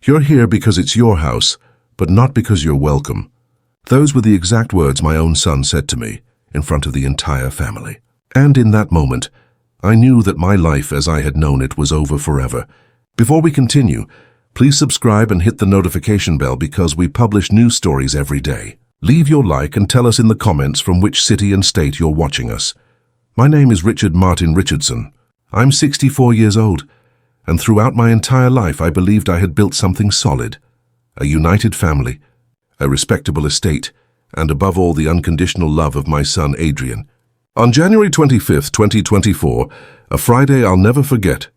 You're here because it's your house, but not because you're welcome. Those were the exact words my own son said to me in front of the entire family. And in that moment, I knew that my life as I had known it was over forever. Before we continue, please subscribe and hit the notification bell because we publish news stories every day. Leave your like and tell us in the comments from which city and state you're watching us. My name is Richard Martin Richardson. I'm 64 years old, and throughout my entire life I believed I had built something solid. A united family, a respectable estate, and above all the unconditional love of my son Adrian. On January 25th, 2024, a Friday I'll never forget,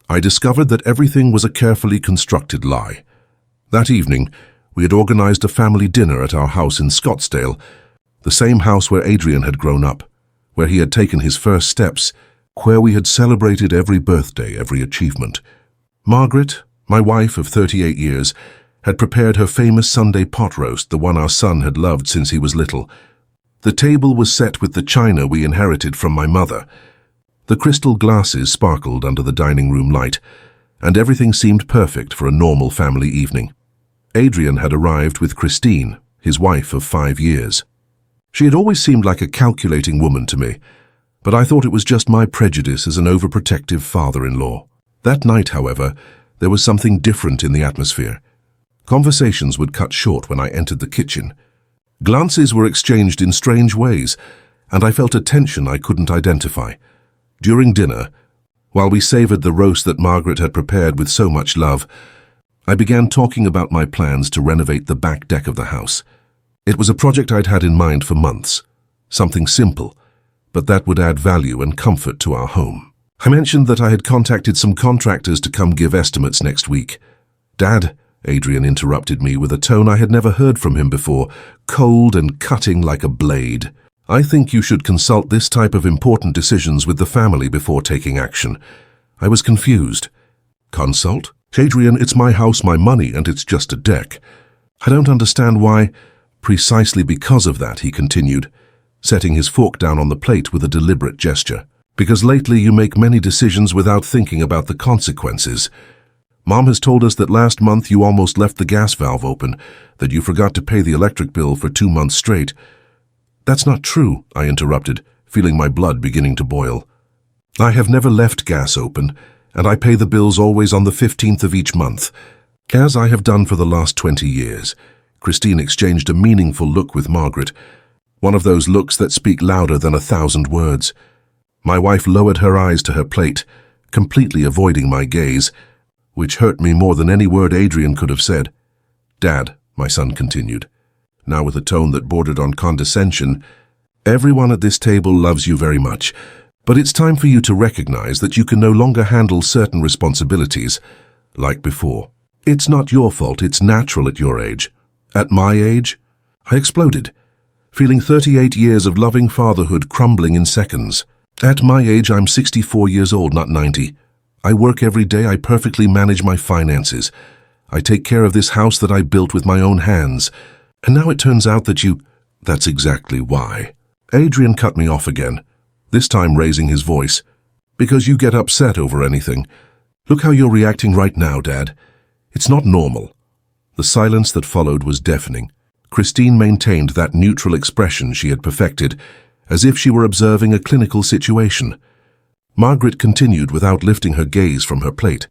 I discovered that everything was a carefully constructed lie. That evening, we had organized a family dinner at our house in Scottsdale, the same house where Adrian had grown up, where he had taken his first steps, where we had celebrated every birthday, every achievement. Margaret, my wife of 38 years, had prepared her famous Sunday pot roast, the one our son had loved since he was little. The table was set with the china we inherited from my mother. The crystal glasses sparkled under the dining room light, and everything seemed perfect for a normal family evening. Adrian had arrived with Christine, his wife of 5 years. She had always seemed like a calculating woman to me, but I thought it was just my prejudice as an overprotective father-in-law. That night, however, there was something different in the atmosphere. Conversations would cut short when I entered the kitchen. Glances were exchanged in strange ways, and I felt a tension I couldn't identify. During dinner, while we savored the roast that Margaret had prepared with so much love, I began talking about my plans to renovate the back deck of the house. It was a project I'd had in mind for months, something simple, but that would add value and comfort to our home. I mentioned that I had contacted some contractors to come give estimates next week. "Dad," Adrian interrupted me with a tone I had never heard from him before, cold and cutting like a blade. "I think you should consult this type of important decisions with the family before taking action." I was confused. "Consult? Adrian, it's my house, my money, and it's just a deck. I don't understand why." "Precisely because of that," he continued, setting his fork down on the plate with a deliberate gesture. "Because lately you make many decisions without thinking about the consequences. Mom has told us that last month you almost left the gas valve open, that you forgot to pay the electric bill for 2 months straight." "That's not true," I interrupted, feeling my blood beginning to boil. "I have never left gas open, and I pay the bills always on the 15th of each month, as I have done for the last 20 years. Christine exchanged a meaningful look with Margaret, one of those looks that speak louder than 1,000 words. My wife lowered her eyes to her plate, completely avoiding my gaze, which hurt me more than any word Adrian could have said. "Dad," my son continued, now with a tone that bordered on condescension, "everyone at this table loves you very much, but it's time for you to recognize that you can no longer handle certain responsibilities like before. It's not your fault, it's natural at your age. At my age?" I exploded, feeling 38 years of loving fatherhood crumbling in seconds. "At my age, I'm 64 years old, not 90. I work every day, I perfectly manage my finances. I take care of this house that I built with my own hands. And now it turns out that you—" "That's exactly why." Adrian cut me off again, this time raising his voice. "Because you get upset over anything. Look how you're reacting right now, Dad. It's not normal." The silence that followed was deafening. Christine maintained that neutral expression she had perfected, as if she were observing a clinical situation. Margaret continued without lifting her gaze from her plate,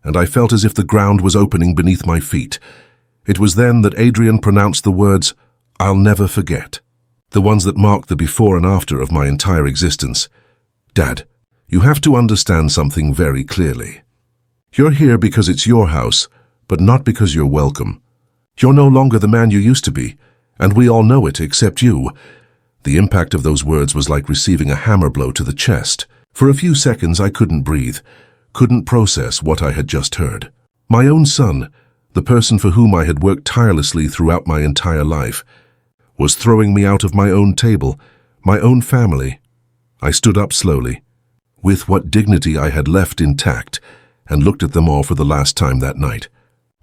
and I felt as if the ground was opening beneath my feet. It was then that Adrian pronounced the words, "I'll never forget," the ones that marked the before and after of my entire existence. "Dad, you have to understand something very clearly. You're here because it's your house, but not because you're welcome. You're no longer the man you used to be, and we all know it except you." The impact of those words was like receiving a hammer blow to the chest. For a few seconds I couldn't breathe, couldn't process what I had just heard. My own son, the person for whom I had worked tirelessly throughout my entire life, was throwing me out of my own table, my own family. I stood up slowly, with what dignity I had left intact, and looked at them all for the last time that night.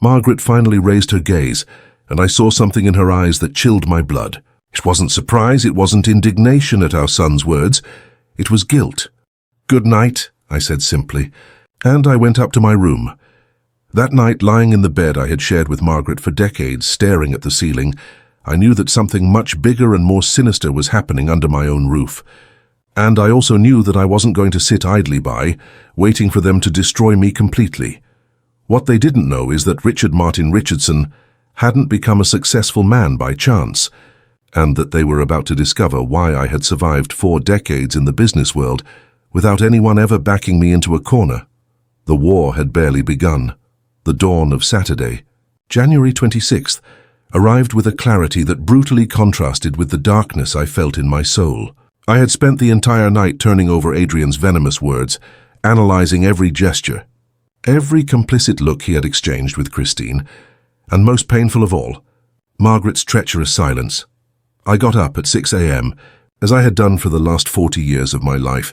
Margaret finally raised her gaze, and I saw something in her eyes that chilled my blood. It wasn't surprise, it wasn't indignation at our son's words. It was guilt. "Good night," I said simply, and I went up to my room. That night, lying in the bed I had shared with Margaret for decades, staring at the ceiling, I knew that something much bigger and more sinister was happening under my own roof. And I also knew that I wasn't going to sit idly by, waiting for them to destroy me completely. What they didn't know is that Richard Martin Richardson hadn't become a successful man by chance, and that they were about to discover why I had survived 4 decades in the business world without anyone ever backing me into a corner. The war had barely begun. The dawn of Saturday, January 26th, arrived with a clarity that brutally contrasted with the darkness I felt in my soul. I had spent the entire night turning over Adrian's venomous words, analyzing every gesture, every complicit look he had exchanged with Christine, and most painful of all, Margaret's treacherous silence. I got up at 6 a.m., as I had done for the last 40 years of my life.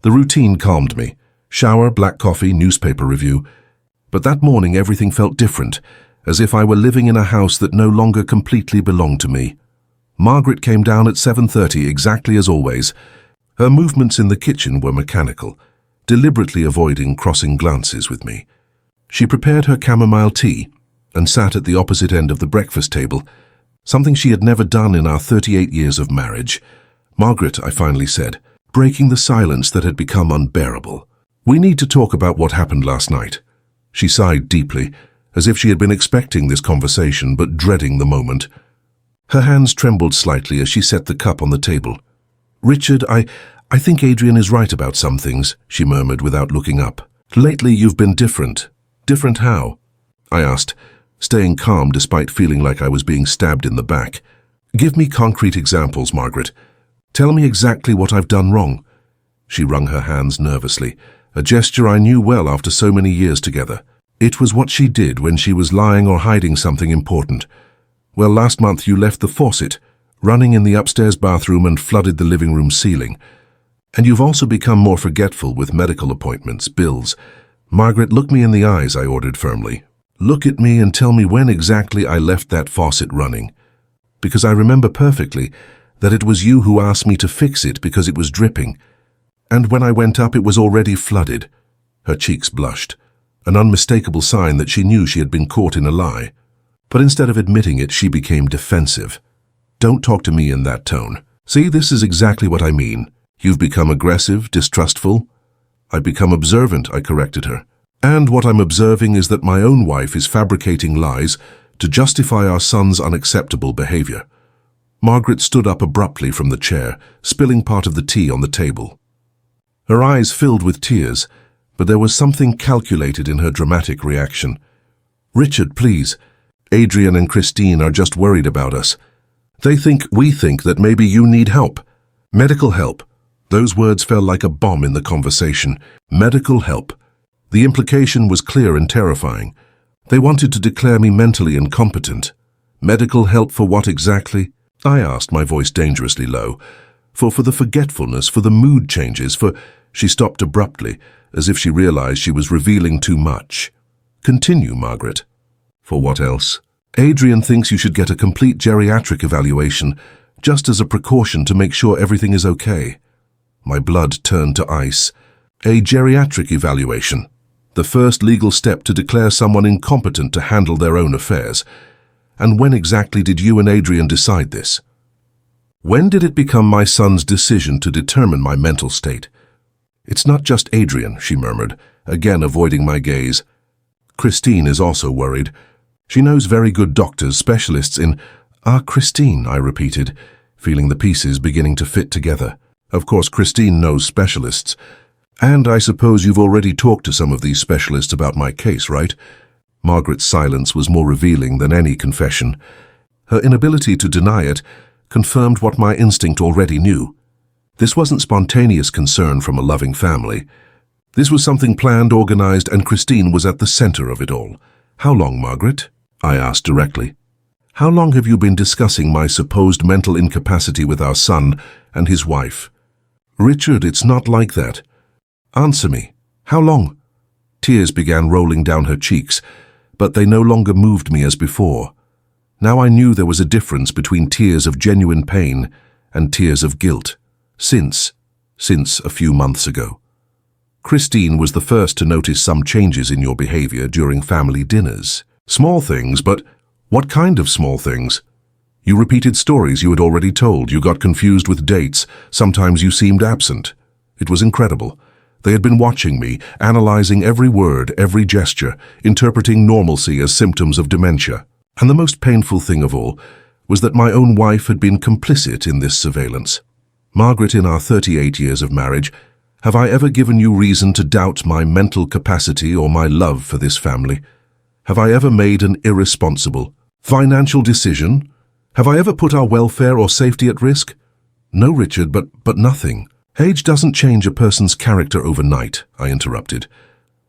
The routine calmed me. Shower, black coffee, newspaper review. But that morning everything felt different, as if I were living in a house that no longer completely belonged to me. Margaret came down at 7:30 exactly as always. Her movements in the kitchen were mechanical, deliberately avoiding crossing glances with me. She prepared her chamomile tea and sat at the opposite end of the breakfast table, something she had never done in our 38 years of marriage. "Margaret," I finally said, breaking the silence that had become unbearable. "We need to talk about what happened last night." She sighed deeply, as if she had been expecting this conversation but dreading the moment. Her hands trembled slightly as she set the cup on the table. "Richard, I think Adrian is right about some things," she murmured without looking up. "Lately you've been different." "Different how?" I asked, staying calm despite feeling like I was being stabbed in the back. "Give me concrete examples, Margaret. Tell me exactly what I've done wrong." She wrung her hands nervously, a gesture I knew well after so many years together. It was what she did when she was lying or hiding something important. "Well, last month you left the faucet running in the upstairs bathroom and flooded the living room ceiling. And you've also become more forgetful with medical appointments, bills." "Margaret, look me in the eyes," I ordered firmly. "Look at me and tell me when exactly I left that faucet running. Because I remember perfectly that it was you who asked me to fix it because it was dripping. And when I went up, it was already flooded." Her cheeks blushed, an unmistakable sign that she knew she had been caught in a lie. But instead of admitting it, she became defensive. "Don't talk to me in that tone. See, this is exactly what I mean. You've become aggressive, distrustful." "I've become observant," I corrected her. "And what I'm observing is that my own wife is fabricating lies to justify our son's unacceptable behavior." Margaret stood up abruptly from the chair, spilling part of the tea on the table. Her eyes filled with tears, but there was something calculated in her dramatic reaction. "Richard, please. Adrian and Christine are just worried about us. We think that maybe you need help. Medical help." Those words fell like a bomb in the conversation. Medical help. The implication was clear and terrifying. They wanted to declare me mentally incompetent. Medical help for what exactly? I asked, my voice dangerously low. For the forgetfulness, for the mood changes, for... She stopped abruptly, as if she realized she was revealing too much. "Continue, Margaret." "For what else?" "Adrian thinks you should get a complete geriatric evaluation, just as a precaution to make sure everything is okay." My blood turned to ice. "A geriatric evaluation. The first legal step to declare someone incompetent to handle their own affairs. And when exactly did you and Adrian decide this?" "When did it become my son's decision to determine my mental state?" "It's not just Adrian," she murmured, again avoiding my gaze. "Christine is also worried. She knows very good doctors, specialists in..." "Ah, Christine," I repeated, feeling the pieces beginning to fit together. "Of course, Christine knows specialists. And I suppose you've already talked to some of these specialists about my case, right?" Margaret's silence was more revealing than any confession. Her inability to deny it confirmed what my instinct already knew. This wasn't spontaneous concern from a loving family. This was something planned, organized, and Christine was at the center of it all. "How long, Margaret?" I asked directly. "How long have you been discussing my supposed mental incapacity with our son and his wife?" "Richard, it's not like that. Answer me. How long?" Tears began rolling down her cheeks, but they no longer moved me as before. Now I knew there was a difference between tears of genuine pain and tears of guilt. Since a few months ago. Christine was the first to notice some changes in your behavior during family dinners. Small things, but what kind of small things? You repeated stories you had already told. You got confused with dates. Sometimes you seemed absent. It was incredible. They had been watching me, analyzing every word, every gesture, interpreting normalcy as symptoms of dementia. And the most painful thing of all was that my own wife had been complicit in this surveillance. Margaret, in our 38 years of marriage, have I ever given you reason to doubt my mental capacity or my love for this family? Have I ever made an irresponsible, financial decision? Have I ever put our welfare or safety at risk? No, Richard, but nothing. Age doesn't change a person's character overnight, I interrupted.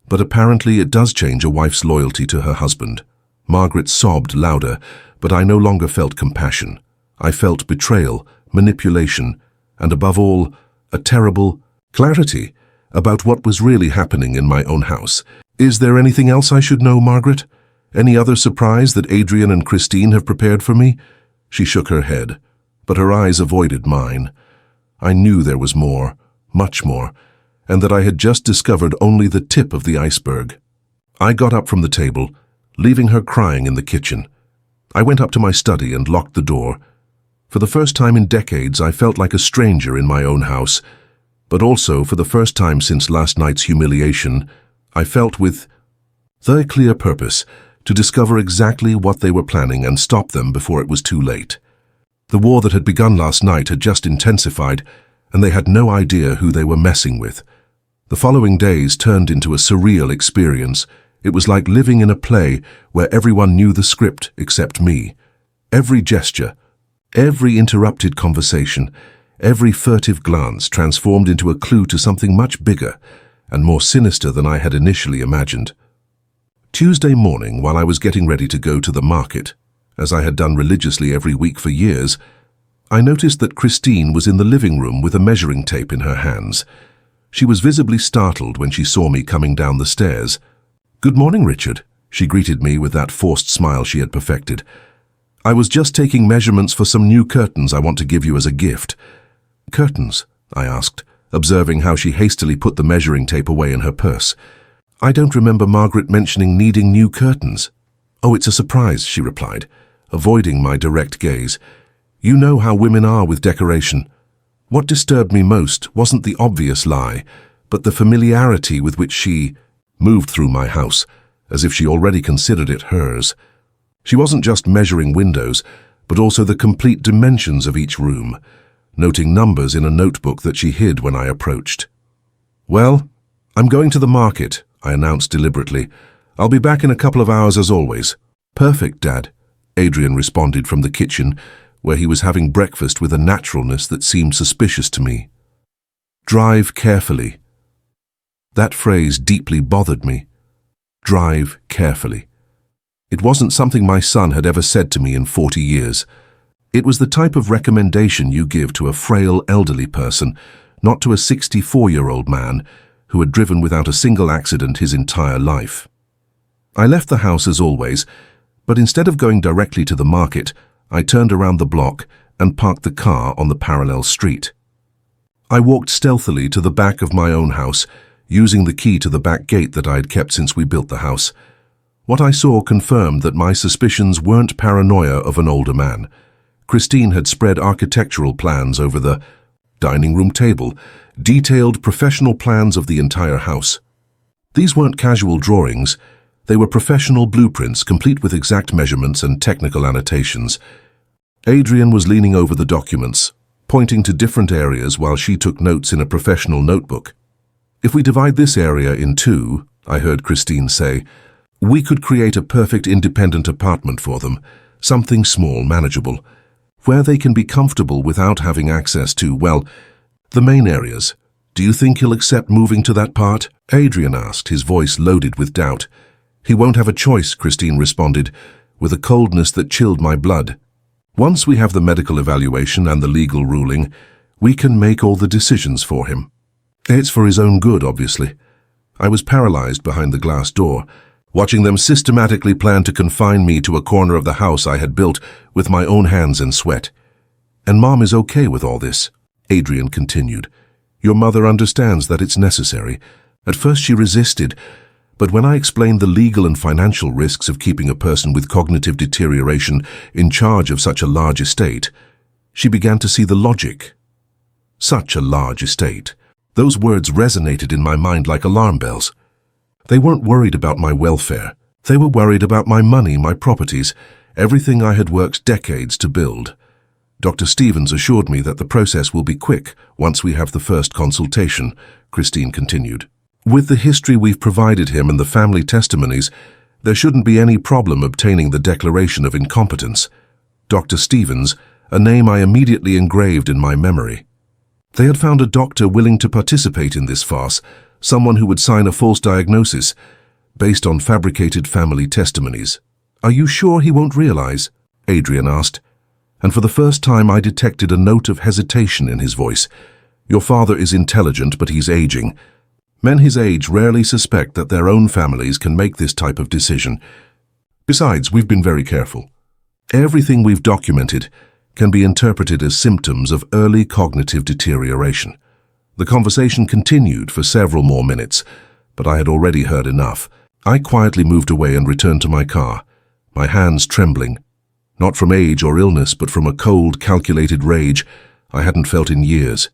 But apparently it does change a wife's loyalty to her husband. Margaret sobbed louder, but I no longer felt compassion. I felt betrayal, manipulation, and above all, a terrible clarity about what was really happening in my own house. Is there anything else I should know, Margaret? Any other surprise that Adrian and Christine have prepared for me? She shook her head, but her eyes avoided mine. I knew there was more, much more, and that I had just discovered only the tip of the iceberg. I got up from the table, leaving her crying in the kitchen. I went up to my study and locked the door. For the first time in decades, I felt like a stranger in my own house, but also, for the first time since last night's humiliation, I felt with the clear purpose to discover exactly what they were planning and stop them before it was too late. The war that had begun last night had just intensified, and they had no idea who they were messing with. The following days turned into a surreal experience. It was like living in a play where everyone knew the script except me. Every gesture, every interrupted conversation, every furtive glance transformed into a clue to something much bigger and more sinister than I had initially imagined. Tuesday morning, while I was getting ready to go to the market, as I had done religiously every week for years, I noticed that Christine was in the living room with a measuring tape in her hands. She was visibly startled when she saw me coming down the stairs. "Good morning, Richard," she greeted me with that forced smile she had perfected. "I was just taking measurements for some new curtains I want to give you as a gift." "Curtains?" I asked, observing how she hastily put the measuring tape away in her purse. "I don't remember Margaret mentioning needing new curtains." "Oh, it's a surprise," she replied, avoiding my direct gaze. "You know how women are with decoration. What disturbed me most wasn't the obvious lie, but the familiarity with which she moved through my house, as if she already considered it hers. She wasn't just measuring windows, but also the complete dimensions of each room, noting numbers in a notebook that she hid when I approached. "Well, I'm going to the market," I announced deliberately. "I'll be back in a couple of hours as always." "Perfect, Dad," Adrian responded from the kitchen, where he was having breakfast with a naturalness that seemed suspicious to me. "Drive carefully." That phrase deeply bothered me. Drive carefully. It wasn't something my son had ever said to me in 40 years. It was the type of recommendation you give to a frail elderly person, not to a 64-year-old man who had driven without a single accident his entire life. I left the house as always, but instead of going directly to the market, I turned around the block and parked the car on the parallel street. I walked stealthily to the back of my own house, using the key to the back gate that I had kept since we built the house. What I saw confirmed that my suspicions weren't paranoia of an older man. Christine had spread architectural plans over the dining room table, detailed professional plans of the entire house. These weren't casual drawings. They were professional blueprints, complete with exact measurements and technical annotations. Adrian was leaning over the documents, pointing to different areas while she took notes in a professional notebook. "If we divide this area in two," I heard Christine say, "we could create a perfect independent apartment for them, something small, manageable, where they can be comfortable without having access to, well, the main areas. Do you think he'll accept moving to that part?" Adrian asked, his voice loaded with doubt. "He won't have a choice," Christine responded, with a coldness that chilled my blood. "Once we have the medical evaluation and the legal ruling, we can make all the decisions for him. It's for his own good, obviously." I was paralyzed behind the glass door, watching them systematically plan to confine me to a corner of the house I had built with my own hands and sweat. "And Mom is okay with all this," Adrian continued. "Your mother understands that it's necessary. At first she resisted, but when I explained the legal and financial risks of keeping a person with cognitive deterioration in charge of such a large estate, she began to see the logic. Such a large estate. Those words resonated in my mind like alarm bells. They weren't worried about my welfare. They were worried about my money, my properties, everything I had worked decades to build. Dr. Stevens assured me that the process will be quick once we have the first consultation, Christine continued. With the history we've provided him and the family testimonies, there shouldn't be any problem obtaining the declaration of incompetence. Dr. Stevens, a name I immediately engraved in my memory. They had found a doctor willing to participate in this farce, someone who would sign a false diagnosis based on fabricated family testimonies. "Are you sure he won't realize?" Adrian asked, and for the first time I detected a note of hesitation in his voice. "Your father is intelligent, but he's aging. Men his age rarely suspect that their own families can make this type of decision. Besides, we've been very careful. Everything we've documented can be interpreted as symptoms of early cognitive deterioration." The conversation continued for several more minutes, but I had already heard enough. I quietly moved away and returned to my car, my hands trembling, not from age or illness, but from a cold, calculated rage I hadn't felt in years.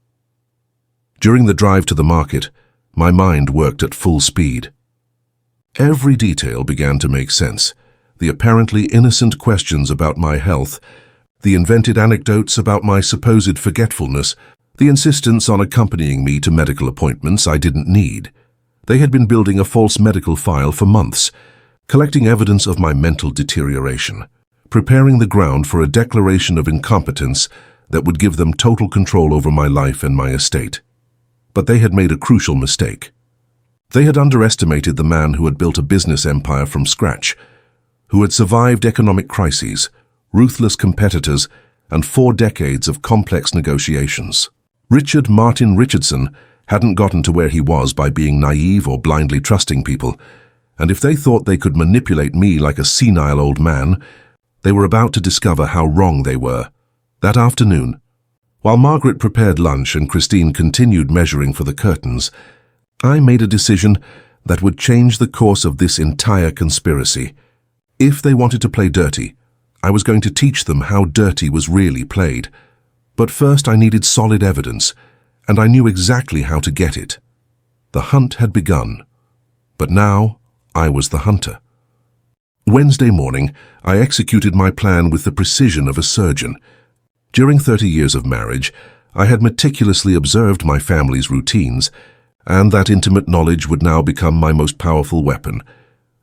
During the drive to the market, my mind worked at full speed. Every detail began to make sense. The apparently innocent questions about my health, the invented anecdotes about my supposed forgetfulness, the insistence on accompanying me to medical appointments I didn't need. They had been building a false medical file for months, collecting evidence of my mental deterioration, preparing the ground for a declaration of incompetence that would give them total control over my life and my estate. But they had made a crucial mistake. They had underestimated the man who had built a business empire from scratch, who had survived economic crises, ruthless competitors, and 4 decades of complex negotiations. Richard Martin Richardson hadn't gotten to where he was by being naive or blindly trusting people, and if they thought they could manipulate me like a senile old man, they were about to discover how wrong they were. That afternoon, while Margaret prepared lunch and Christine continued measuring for the curtains, I made a decision that would change the course of this entire conspiracy. If they wanted to play dirty, I was going to teach them how dirty was really played. But first I needed solid evidence, and I knew exactly how to get it. The hunt had begun, but now I was the hunter. Wednesday morning, I executed my plan with the precision of a surgeon. During 30 years of marriage, I had meticulously observed my family's routines, and that intimate knowledge would now become my most powerful weapon.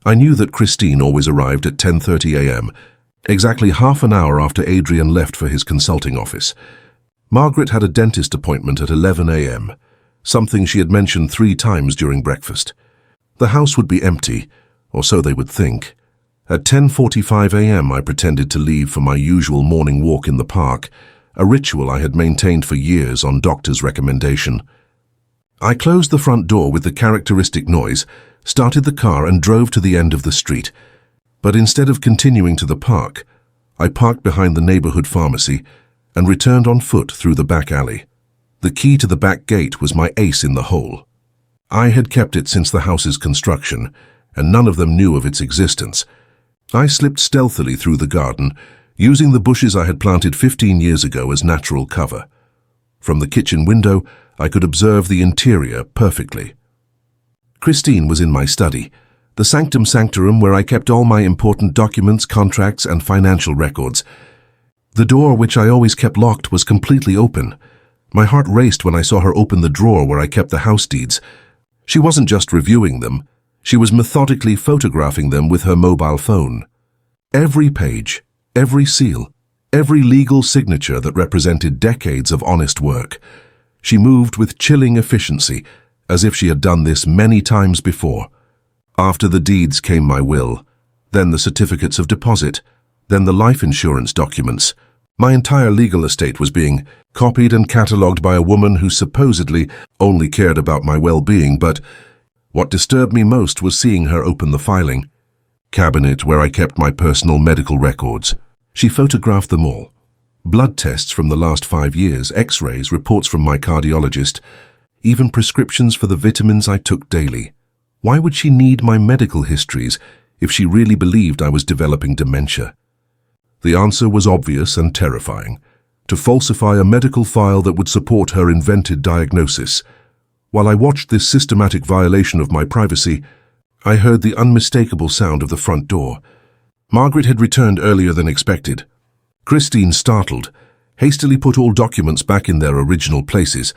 I knew that Christine always arrived at 10:30 a.m., exactly half an hour after Adrian left for his consulting office. Margaret had a dentist appointment at 11 a.m., something she had mentioned 3 times during breakfast. The house would be empty, or so they would think. At 10:45 a.m. I pretended to leave for my usual morning walk in the park, a ritual I had maintained for years on doctor's recommendation. I closed the front door with the characteristic noise, started the car and drove to the end of the street. But instead of continuing to the park, I parked behind the neighborhood pharmacy and returned on foot through the back alley. The key to the back gate was my ace in the hole. I had kept it since the house's construction, and none of them knew of its existence. I slipped stealthily through the garden, using the bushes I had planted 15 years ago as natural cover. From the kitchen window, I could observe the interior perfectly. Christine was in my study, the sanctum sanctorum where I kept all my important documents, contracts, and financial records. The door, which I always kept locked, was completely open. My heart raced when I saw her open the drawer where I kept the house deeds. She wasn't just reviewing them. She was methodically photographing them with her mobile phone. Every page, every seal, every legal signature that represented decades of honest work. She moved with chilling efficiency, as if she had done this many times before. After the deeds came my will, then the certificates of deposit, then the life insurance documents. My entire legal estate was being copied and catalogued by a woman who supposedly only cared about my well-being, but what disturbed me most was seeing her open the filing cabinet where I kept my personal medical records. She photographed them all. Blood tests from the last 5 years, x-rays, reports from my cardiologist. even prescriptions for the vitamins I took daily. Why would she need my medical histories if she really believed I was developing dementia? The answer was obvious and terrifying: to falsify a medical file that would support her invented diagnosis. While I watched this systematic violation of my privacy, I heard the unmistakable sound of the front door. Margaret had returned earlier than expected. Christine, startled, hastily put all documents back in their original places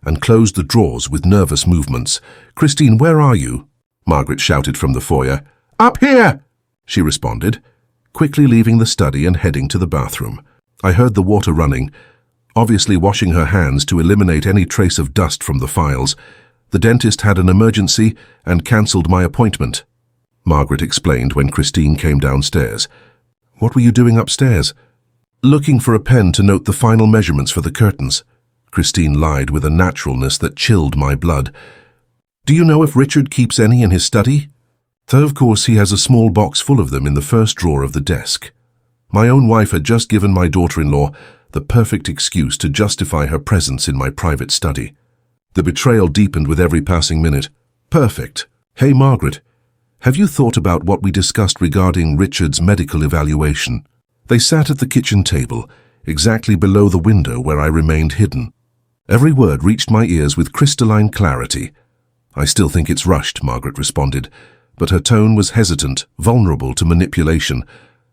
and closed the drawers with nervous movements. "Christine, where are you?" Margaret shouted from the foyer. "Up here!" she responded, quickly leaving the study and heading to the bathroom. I heard the water running, obviously washing her hands to eliminate any trace of dust from the files. "The dentist had an emergency and cancelled my appointment," Margaret explained when Christine came downstairs. "What were you doing upstairs?" "Looking for a pen to note the final measurements for the curtains," Christine lied with a naturalness that chilled my blood. "Do you know if Richard keeps any in his study?" "So of course he has a small box full of them in the first drawer of the desk." My own wife had just given my daughter-in-law the perfect excuse to justify her presence in my private study. The betrayal deepened with every passing minute. "Perfect. Hey, Margaret, have you thought about what we discussed regarding Richard's medical evaluation?" They sat at the kitchen table, exactly below the window where I remained hidden. Every word reached my ears with crystalline clarity. "I still think it's rushed," Margaret responded, but her tone was hesitant, vulnerable to manipulation.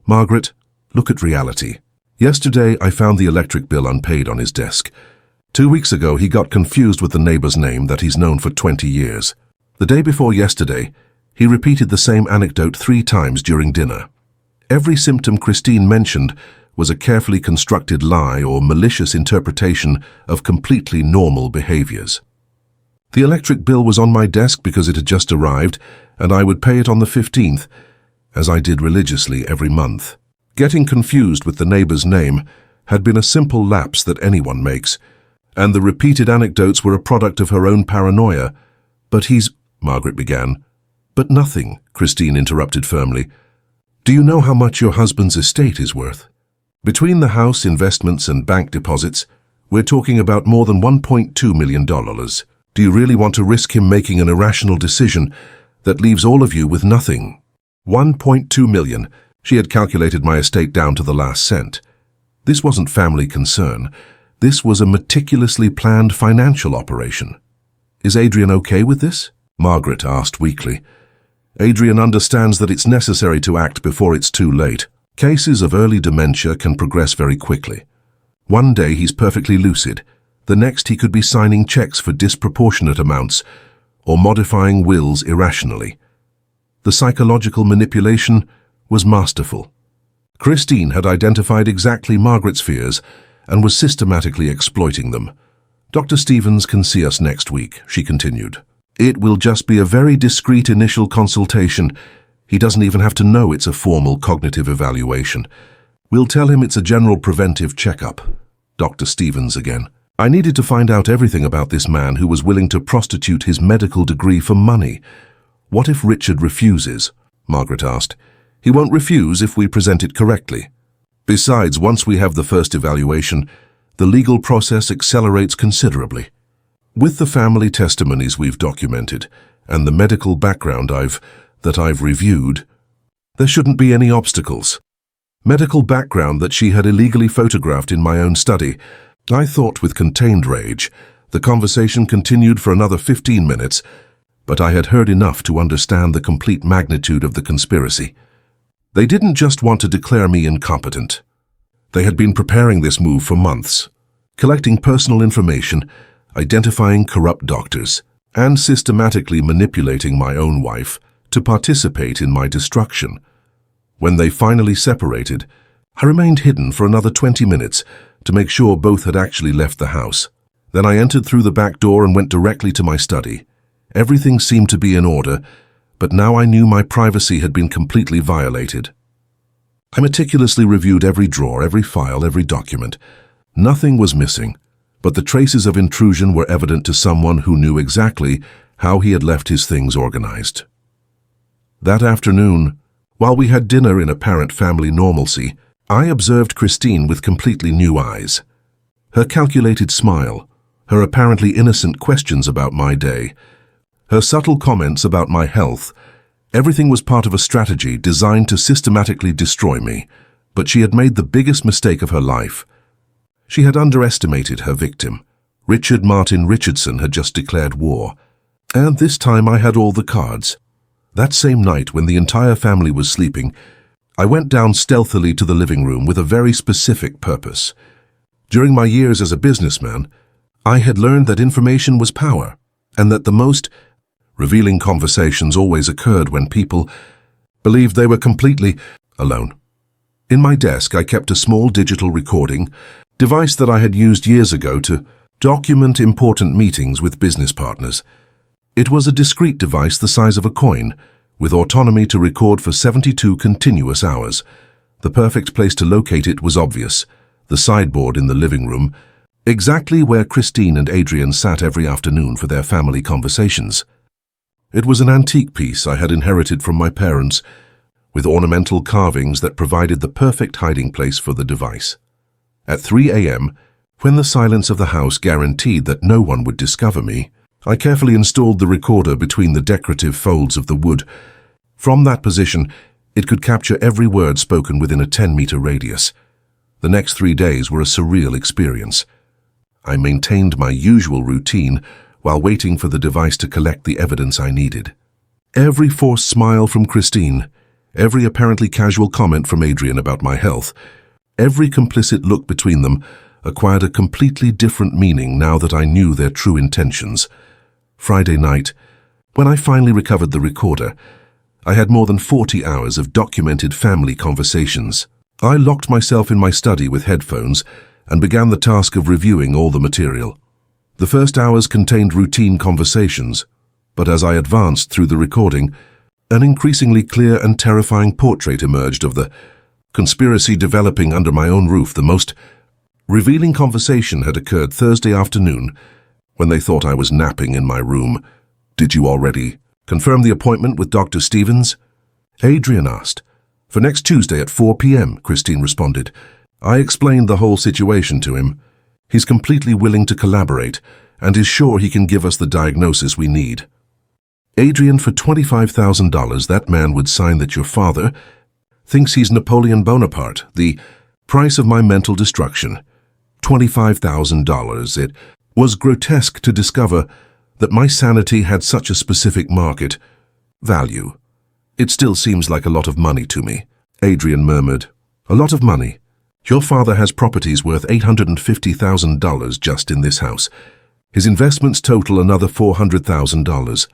"Margaret, look at reality. Yesterday, I found the electric bill unpaid on his desk. 2 weeks ago, he got confused with the neighbor's name that he's known for 20 years. The day before yesterday, he repeated the same anecdote 3 times during dinner. Every symptom Christine mentioned was a carefully constructed lie or malicious interpretation of completely normal behaviors. The electric bill was on my desk because it had just arrived, and I would pay it on the 15th, as I did religiously every month. Getting confused with the neighbor's name had been a simple lapse that anyone makes, and the repeated anecdotes were a product of her own paranoia. "But he's—" Margaret began. "But nothing," Christine interrupted firmly. "Do you know how much your husband's estate is worth? Between the house, investments, and bank deposits, we're talking about more than $1.2 million. Do you really want to risk him making an irrational decision that leaves all of you with nothing?" 1.2 million. She had calculated my estate down to the last cent. This wasn't family concern. This was a meticulously planned financial operation. "Is Adrian okay with this?" Margaret asked weakly. "Adrian understands that it's necessary to act before it's too late. Cases of early dementia can progress very quickly. One day he's perfectly lucid. The next he could be signing checks for disproportionate amounts or modifying wills irrationally. The psychological manipulation was masterful. Christine had identified exactly Margaret's fears and was systematically exploiting them. "Dr. Stevens can see us next week," she continued. "It will just be a very discreet initial consultation. He doesn't even have to know it's a formal cognitive evaluation. We'll tell him it's a general preventive checkup." Dr. Stevens again. I needed to find out everything about this man who was willing to prostitute his medical degree for money. "What if Richard refuses?" Margaret asked. "He won't refuse if we present it correctly. Besides, once we have the first evaluation, the legal process accelerates considerably. With the family testimonies we've documented and the medical background that I've reviewed, there shouldn't be any obstacles." Medical background that she had illegally photographed in my own study. I thought with contained rage. The conversation continued for another 15 minutes, but I had heard enough to understand the complete magnitude of the conspiracy. They didn't just want to declare me incompetent. They had been preparing this move for months, collecting personal information, identifying corrupt doctors, and systematically manipulating my own wife to participate in my destruction. When they finally separated, I remained hidden for another 20 minutes to make sure both had actually left the house. Then I entered through the back door and went directly to my study. Everything seemed to be in order, but now I knew my privacy had been completely violated. I meticulously reviewed every drawer, every file, every document. Nothing was missing, but the traces of intrusion were evident to someone who knew exactly how he had left his things organized. That afternoon, while we had dinner in apparent family normalcy, I observed Christine with completely new eyes. Her calculated smile, her apparently innocent questions about my day, her subtle comments about my health. Everything was part of a strategy designed to systematically destroy me, but she had made the biggest mistake of her life. She had underestimated her victim. Richard Martin Richardson had just declared war, and this time I had all the cards. That same night, when the entire family was sleeping, I went down stealthily to the living room with a very specific purpose. During my years as a businessman, I had learned that information was power, and that the most revealing conversations always occurred when people believed they were completely alone. In my desk, I kept a small digital recording device that I had used years ago to document important meetings with business partners. It was a discrete device the size of a coin, with autonomy to record for 72 continuous hours. The perfect place to locate it was obvious: the sideboard in the living room, exactly where Christine and Adrian sat every afternoon for their family conversations. It was an antique piece I had inherited from my parents, with ornamental carvings that provided the perfect hiding place for the device. At 3 a.m., when the silence of the house guaranteed that no one would discover me, I carefully installed the recorder between the decorative folds of the wood. From that position, it could capture every word spoken within a 10-meter radius. The next 3 days were a surreal experience. I maintained my usual routine while waiting for the device to collect the evidence I needed. Every forced smile from Christine, every apparently casual comment from Adrian about my health, every complicit look between them acquired a completely different meaning now that I knew their true intentions. Friday night, when I finally recovered the recorder, I had more than 40 hours of documented family conversations. I locked myself in my study with headphones and began the task of reviewing all the material. The first hours contained routine conversations, but as I advanced through the recording, an increasingly clear and terrifying portrait emerged of the conspiracy developing under my own roof. The most revealing conversation had occurred Thursday afternoon, when they thought I was napping in my room. "Did you already confirm the appointment with Dr. Stevens?" Adrian asked. "For next Tuesday at 4 p.m., Christine responded. I explained the whole situation to him. He's completely willing to collaborate and is sure he can give us the diagnosis we need." "Adrian, for $25,000, that man would sign that your father thinks he's Napoleon Bonaparte, the price of my mental destruction. $25,000. It was grotesque to discover that my sanity had such a specific market value. It still seems like a lot of money to me." Adrian murmured. "A lot of money? Your father has properties worth $850,000 just in this house. His investments total another $400,000.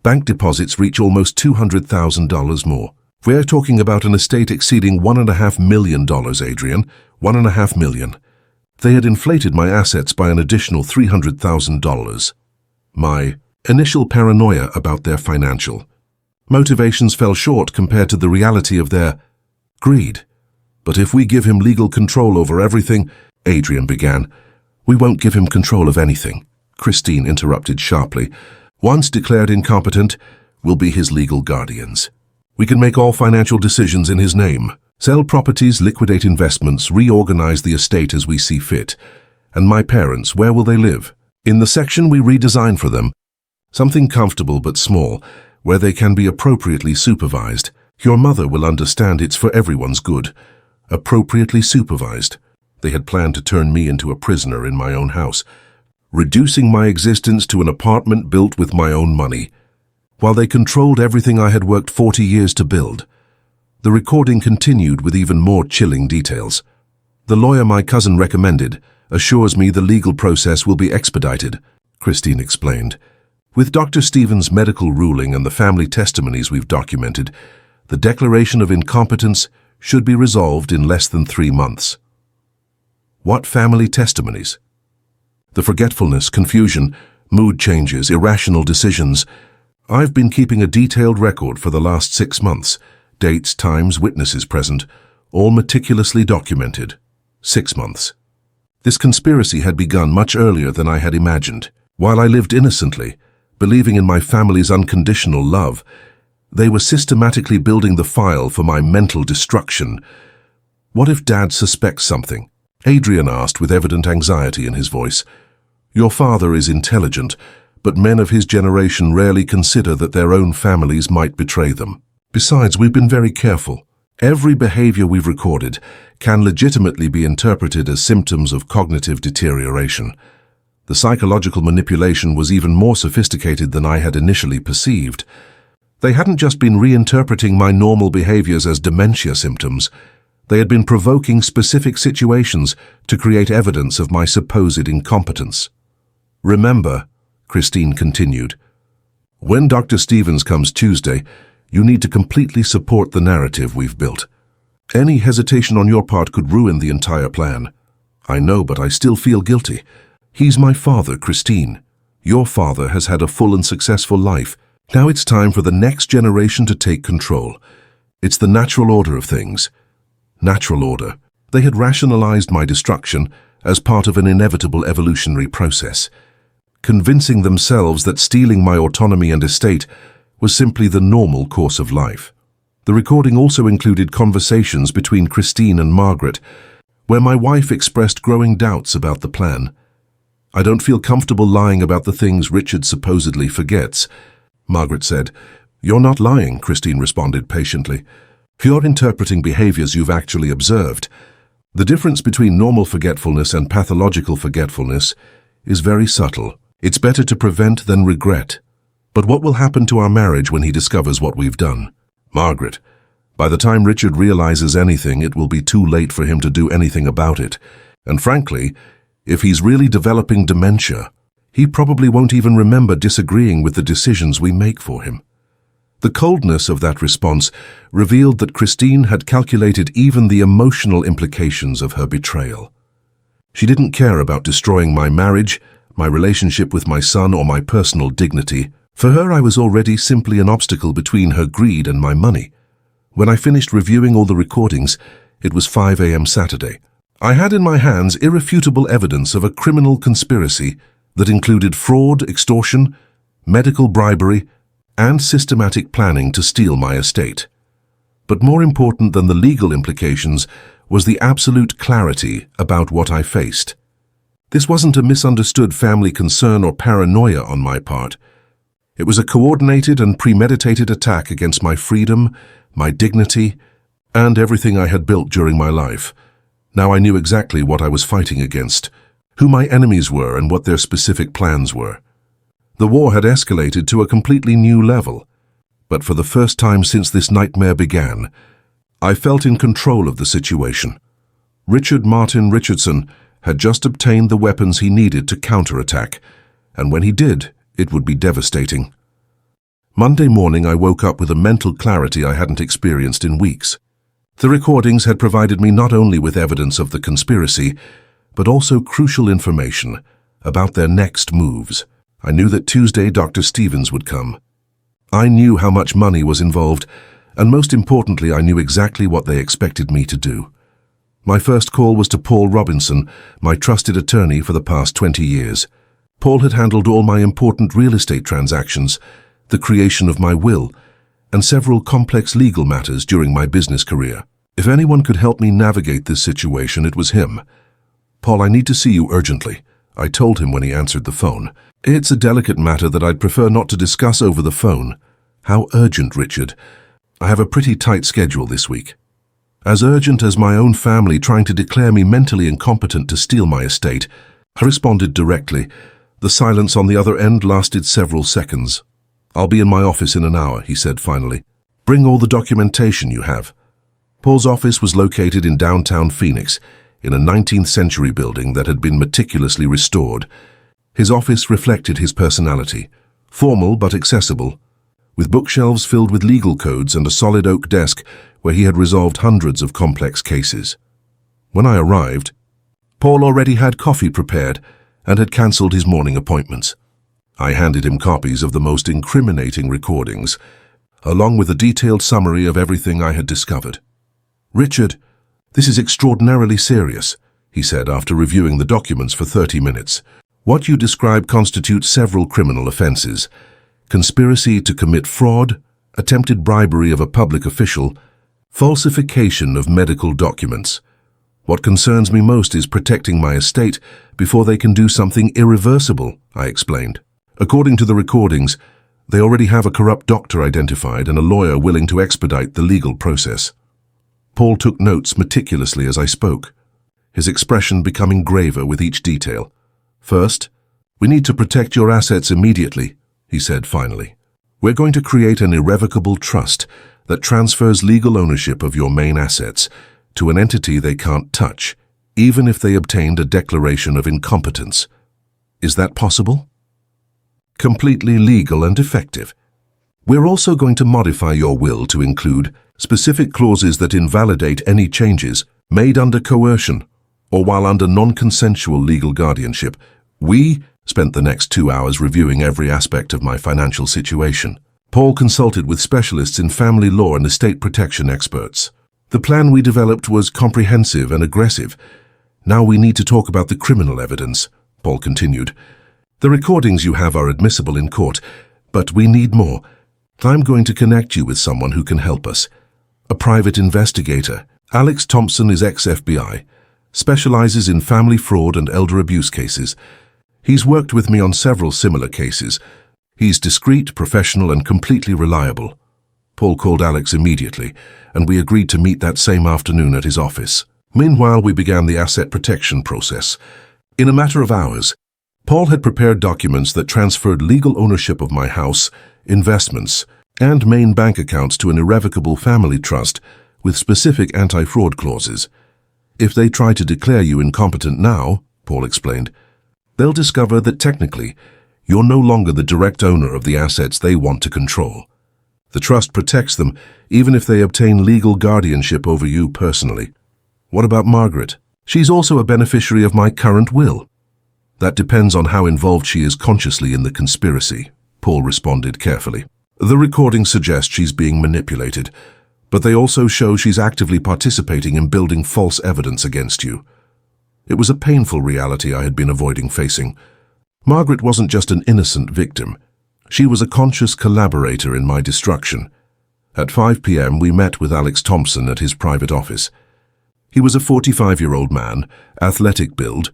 Bank deposits reach almost $200,000 more. We're talking about an estate exceeding $1.5 million, Adrian. $1.5 million. They had inflated my assets by an additional $300,000. My initial paranoia about their financial motivations fell short compared to the reality of their greed. But if we give him legal control over everything," Adrian began. "We won't give him control of anything," Christine interrupted sharply. "Once declared incompetent, we'll be his legal guardians. We can make all financial decisions in his name, sell properties, liquidate investments, reorganize the estate as we see fit. And my parents, where will they live? In the section we redesign for them. Something comfortable but small, where they can be appropriately supervised. Your mother will understand it's for everyone's good. Appropriately supervised." They had planned to turn me into a prisoner in my own house, reducing my existence to an apartment built with my own money, while they controlled everything I had worked 40 years to build. The recording continued with even more chilling details. "The lawyer my cousin recommended assures me the legal process will be expedited," Christine explained. "With Dr. Stevens' medical ruling and the family testimonies we've documented, the declaration of incompetence should be resolved in less than 3 months." What family testimonies? The forgetfulness, confusion, mood changes, irrational decisions. I've been keeping a detailed record for the last 6 months. Dates, times, witnesses present, all meticulously documented. 6 months. This conspiracy had begun much earlier than I had imagined. While I lived innocently, believing in my family's unconditional love, they were systematically building the file for my mental destruction. "What if Dad suspects something?" Adrian asked with evident anxiety in his voice. Your father is intelligent, but men of his generation rarely consider that their own families might betray them. Besides, we've been very careful. Every behavior we've recorded can legitimately be interpreted as symptoms of cognitive deterioration. The psychological manipulation was even more sophisticated than I had initially perceived. They hadn't just been reinterpreting my normal behaviors as dementia symptoms. They had been provoking specific situations to create evidence of my supposed incompetence. Remember, Christine continued, when Dr. Stevens comes Tuesday, you need to completely support the narrative we've built. Any hesitation on your part could ruin the entire plan. I know, but I still feel guilty. He's my father, Christine. Your father has had a full and successful life. Now it's time for the next generation to take control. It's the natural order of things. Natural order. They had rationalized my destruction as part of an inevitable evolutionary process, convincing themselves that stealing my autonomy and estate was simply the normal course of life. The recording also included conversations between Christine and Margaret, where my wife expressed growing doubts about the plan. I don't feel comfortable lying about the things Richard supposedly forgets, Margaret said. You're not lying, Christine responded patiently. You're interpreting behaviors you've actually observed. The difference between normal forgetfulness and pathological forgetfulness is very subtle. It's better to prevent than regret. But what will happen to our marriage when he discovers what we've done? Margaret, by the time Richard realizes anything, it will be too late for him to do anything about it. And frankly, if he's really developing dementia, he probably won't even remember disagreeing with the decisions we make for him. The coldness of that response revealed that Christine had calculated even the emotional implications of her betrayal. She didn't care about destroying my marriage, my relationship with my son, or my personal dignity. For her, I was already simply an obstacle between her greed and my money. When I finished reviewing all the recordings, it was 5 a.m. Saturday. I had in my hands irrefutable evidence of a criminal conspiracy that included fraud, extortion, medical bribery, and systematic planning to steal my estate. But more important than the legal implications was the absolute clarity about what I faced. This wasn't a misunderstood family concern or paranoia on my part. It was a coordinated and premeditated attack against my freedom, my dignity, and everything I had built during my life. Now I knew exactly what I was fighting against, who my enemies were, and what their specific plans were. The war had escalated to a completely new level, but for the first time since this nightmare began, I felt in control of the situation. Richard Martin Richardson had just obtained the weapons he needed to counterattack, and when he did, it would be devastating. Monday morning, I woke up with a mental clarity I hadn't experienced in weeks. The recordings had provided me not only with evidence of the conspiracy, but also crucial information about their next moves. I knew that Tuesday Dr. Stevens would come. I knew how much money was involved, and most importantly, I knew exactly what they expected me to do. My first call was to Paul Robinson, my trusted attorney for the past 20 years. Paul had handled all my important real estate transactions, the creation of my will, and several complex legal matters during my business career. If anyone could help me navigate this situation, it was him. Paul, I need to see you urgently, I told him when he answered the phone. It's a delicate matter that I'd prefer not to discuss over the phone. How urgent, Richard? I have a pretty tight schedule this week. As urgent as my own family trying to declare me mentally incompetent to steal my estate, I responded directly. The silence on the other end lasted several seconds. I'll be in my office in an hour, he said finally. Bring all the documentation you have. Paul's office was located in downtown Phoenix, in a 19th century building that had been meticulously restored. His office reflected his personality, formal but accessible, with bookshelves filled with legal codes and a solid oak desk where he had resolved hundreds of complex cases. When I arrived, Paul already had coffee prepared and had cancelled his morning appointments. I handed him copies of the most incriminating recordings, along with a detailed summary of everything I had discovered. Richard, this is extraordinarily serious, he said after reviewing the documents for 30 minutes. What you describe constitutes several criminal offenses: conspiracy to commit fraud, attempted bribery of a public official, falsification of medical documents. What concerns me most is protecting my estate before they can do something irreversible, I explained. According to the recordings, they already have a corrupt doctor identified and a lawyer willing to expedite the legal process. Paul took notes meticulously as I spoke, his expression becoming graver with each detail. First, we need to protect your assets immediately, he said finally. We're going to create an irrevocable trust that transfers legal ownership of your main assets to an entity they can't touch, even if they obtained a declaration of incompetence. Is that possible? Completely legal and effective. We're also going to modify your will to include specific clauses that invalidate any changes made under coercion or while under non-consensual legal guardianship. We spent the next 2 hours reviewing every aspect of my financial situation. Paul consulted with specialists in family law and estate protection experts. The plan we developed was comprehensive and aggressive. Now we need to talk about the criminal evidence, Paul continued. The recordings you have are admissible in court, but we need more. I'm going to connect you with someone who can help us. A private investigator. Alex Thompson is ex-FBI, specializes in family fraud and elder abuse cases. He's worked with me on several similar cases. He's discreet, professional, and completely reliable. Paul called Alex immediately, and we agreed to meet that same afternoon at his office. Meanwhile, we began the asset protection process. In a matter of hours, Paul had prepared documents that transferred legal ownership of my house, investments, and main bank accounts to an irrevocable family trust with specific anti-fraud clauses. If they try to declare you incompetent now, Paul explained, they'll discover that technically you're no longer the direct owner of the assets they want to control. The trust protects them even if they obtain legal guardianship over you personally. What about Margaret? She's also a beneficiary of my current will. That depends on how involved she is consciously in the conspiracy, Paul responded carefully. The recordings suggest she's being manipulated, but they also show she's actively participating in building false evidence against you. It was a painful reality I had been avoiding facing. Margaret wasn't just an innocent victim. She was a conscious collaborator in my destruction. At 5 p.m. we met with Alex Thompson at his private office. He was a 45-year-old man, athletic build,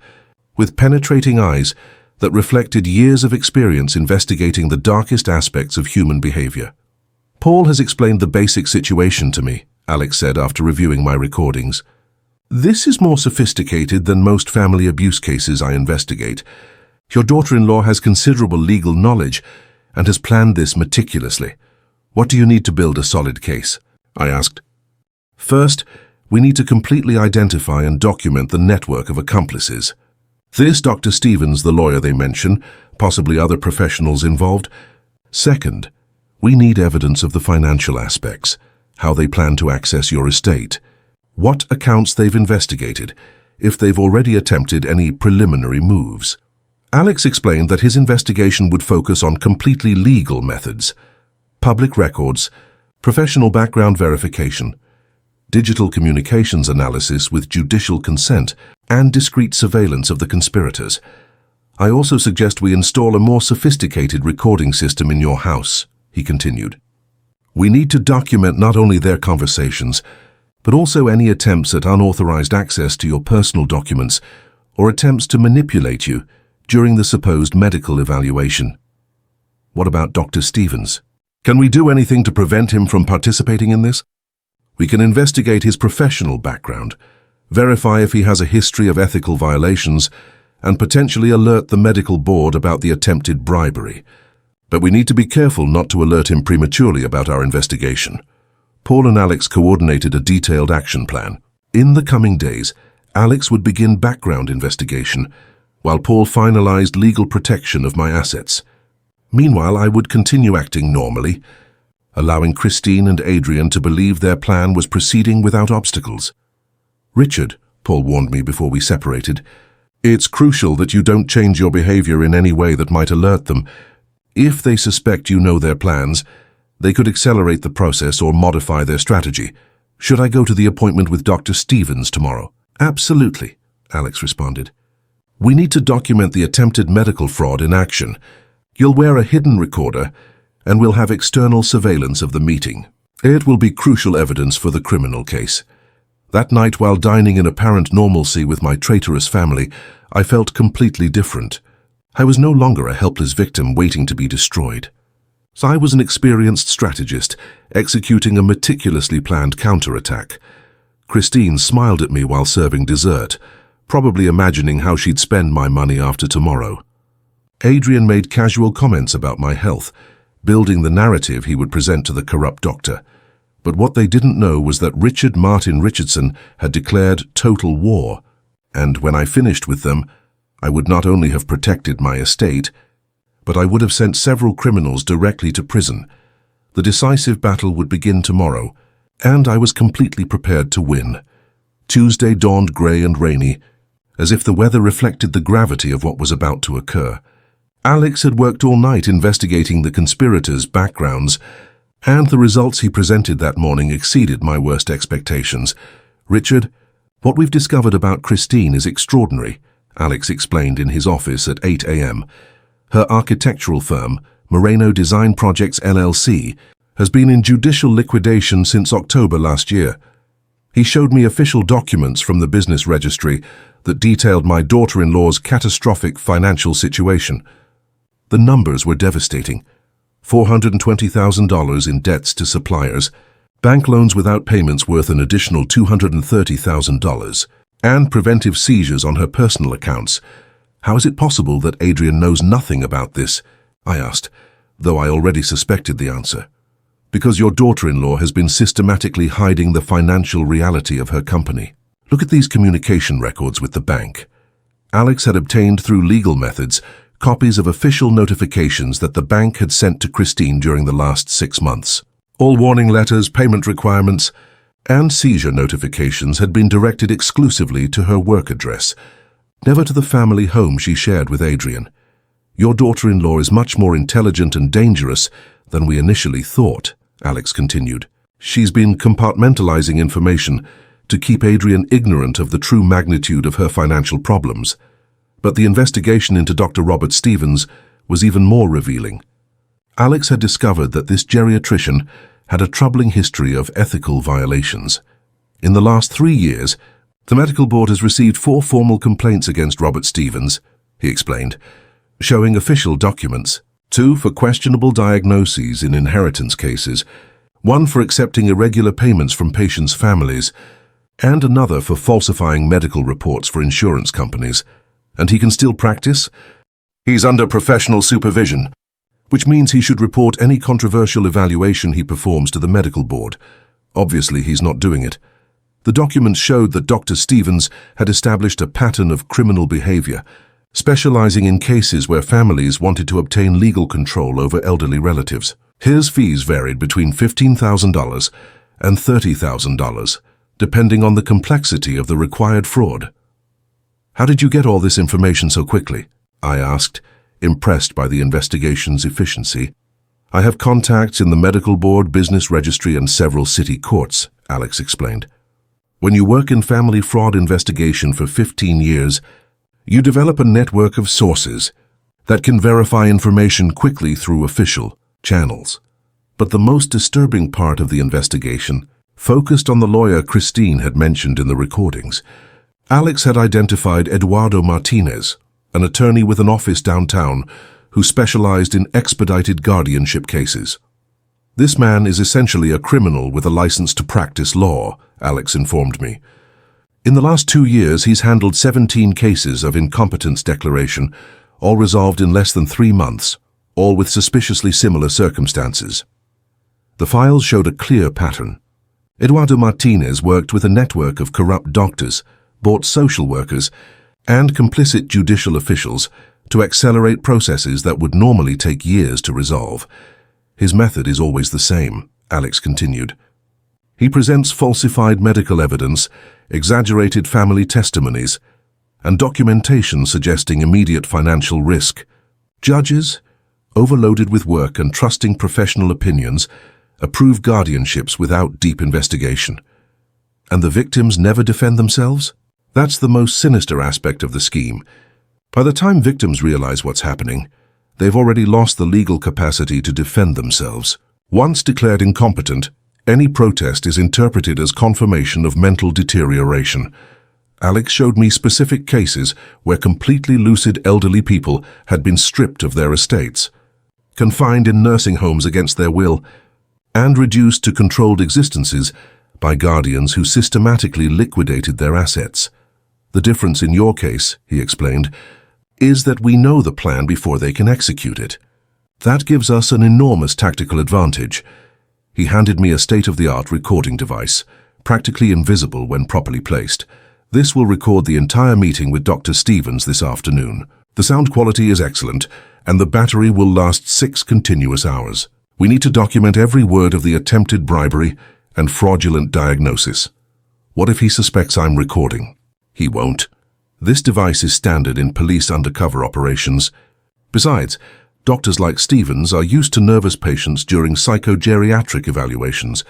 with penetrating eyes that reflected years of experience investigating the darkest aspects of human behavior. Paul has explained the basic situation to me, Alex said after reviewing my recordings. This is more sophisticated than most family abuse cases I investigate. Your daughter-in-law has considerable legal knowledge and has planned this meticulously. What do you need to build a solid case? I asked. First, we need to completely identify and document the network of accomplices. This Dr. Stevens, the lawyer they mention, possibly other professionals involved. Second, we need evidence of the financial aspects, how they plan to access your estate, what accounts they've investigated, if they've already attempted any preliminary moves. Alex explained that his investigation would focus on completely legal methods, public records, professional background verification, digital communications analysis with judicial consent, and discreet surveillance of the conspirators. I also suggest we install a more sophisticated recording system in your house, he continued. We need to document not only their conversations, but also any attempts at unauthorized access to your personal documents or attempts to manipulate you during the supposed medical evaluation. What about Dr. Stevens? Can we do anything to prevent him from participating in this? We can investigate his professional background, verify if he has a history of ethical violations, and potentially alert the medical board about the attempted bribery. But we need to be careful not to alert him prematurely about our investigation. Paul and Alex coordinated a detailed action plan. In the coming days, Alex would begin background investigation, while Paul finalized legal protection of my assets. Meanwhile, I would continue acting normally, allowing Christine and Adrian to believe their plan was proceeding without obstacles. Richard, Paul warned me before we separated, it's crucial that you don't change your behavior in any way that might alert them. If they suspect you know their plans, they could accelerate the process or modify their strategy. Should I go to the appointment with Dr. Stevens tomorrow? Absolutely, Alex responded. We need to document the attempted medical fraud in action. You'll wear a hidden recorder, and we'll have external surveillance of the meeting. It will be crucial evidence for the criminal case. That night, while dining in apparent normalcy with my traitorous family, I felt completely different. I was no longer a helpless victim waiting to be destroyed. So I was an experienced strategist, executing a meticulously planned counterattack. Christine smiled at me while serving dessert, probably imagining how she'd spend my money after tomorrow. Adrian made casual comments about my health, building the narrative he would present to the corrupt doctor. But what they didn't know was that Richard Martin Richardson had declared total war, and when I finished with them, I would not only have protected my estate, but I would have sent several criminals directly to prison. The decisive battle would begin tomorrow, and I was completely prepared to win. Tuesday dawned grey and rainy, as if the weather reflected the gravity of what was about to occur. Alex had worked all night investigating the conspirators' backgrounds, and the results he presented that morning exceeded my worst expectations. "Richard, what we've discovered about Christine is extraordinary," Alex explained in his office at 8 a.m. Her architectural firm, Moreno Design Projects LLC, has been in judicial liquidation since October last year. He showed me official documents from the business registry that detailed my daughter-in-law's catastrophic financial situation. The numbers were devastating. $420,000 in debts to suppliers, bank loans without payments worth an additional $230,000, and preventive seizures on her personal accounts. "How is it possible that Adrian knows nothing about this?" I asked, though I already suspected the answer. "Because your daughter-in-law has been systematically hiding the financial reality of her company. Look at these communication records with the bank." Alex had obtained through legal methods copies of official notifications that the bank had sent to Christine during the last 6 months. All warning letters, payment requirements, and seizure notifications had been directed exclusively to her work address, never to the family home she shared with Adrian. "Your daughter-in-law is much more intelligent and dangerous than we initially thought," Alex continued. "She's been compartmentalizing information to keep Adrian ignorant of the true magnitude of her financial problems. But the investigation into Dr. Robert Stevens was even more revealing. Alex had discovered that this geriatrician had a troubling history of ethical violations. In the last 3 years, the medical board has received 4 formal complaints against Robert Stevens," he explained, showing official documents: 2 for questionable diagnoses in inheritance cases, 1 for accepting irregular payments from patients' families, and another for falsifying medical reports for insurance companies. "And he can still practice?" "He's under professional supervision, which means he should report any controversial evaluation he performs to the medical board. Obviously, he's not doing it." The documents showed that Dr. Stevens had established a pattern of criminal behavior, specializing in cases where families wanted to obtain legal control over elderly relatives. His fees varied between $15,000 and $30,000, depending on the complexity of the required fraud. "How did you get all this information so quickly?" I asked, impressed by the investigation's efficiency. "I have contacts in the medical board, business registry, and several city courts," Alex explained. "When you work in family fraud investigation for 15 years, you develop a network of sources that can verify information quickly through official channels." But the most disturbing part of the investigation focused on the lawyer Christine had mentioned in the recordings. Alex had identified Eduardo Martinez, an attorney with an office downtown who specialized in expedited guardianship cases. "This man is essentially a criminal with a license to practice law," Alex informed me. "In the last 2 years, he's handled 17 cases of incompetence declaration, all resolved in less than 3 months, all with suspiciously similar circumstances." The files showed a clear pattern. Eduardo Martinez worked with a network of corrupt doctors, bought social workers, and complicit judicial officials to accelerate processes that would normally take years to resolve. "His method is always the same," Alex continued. "He presents falsified medical evidence, exaggerated family testimonies, and documentation suggesting immediate financial risk. Judges, overloaded with work and trusting professional opinions, approve guardianships without deep investigation. And the victims never defend themselves? That's the most sinister aspect of the scheme. By the time victims realize what's happening, they've already lost the legal capacity to defend themselves. Once declared incompetent, Any protest is interpreted as confirmation of mental deterioration. Alex showed me specific cases where completely lucid elderly people had been stripped of their estates, confined in nursing homes against their will, and reduced to controlled existences by guardians who systematically liquidated their assets. The difference in your case, he explained, is that we know the plan before they can execute it. That gives us an enormous tactical advantage. He handed me a state-of-the-art recording device, practically invisible when properly placed. This will record the entire meeting with Dr. Stevens this afternoon. The sound quality is excellent, and the battery will last 6 continuous hours. We need to document every word of the attempted bribery and fraudulent diagnosis. What if he suspects I'm recording? He won't. This device is standard in police undercover operations. Besides, doctors like Stevens are used to nervous patients during psychogeriatric evaluations.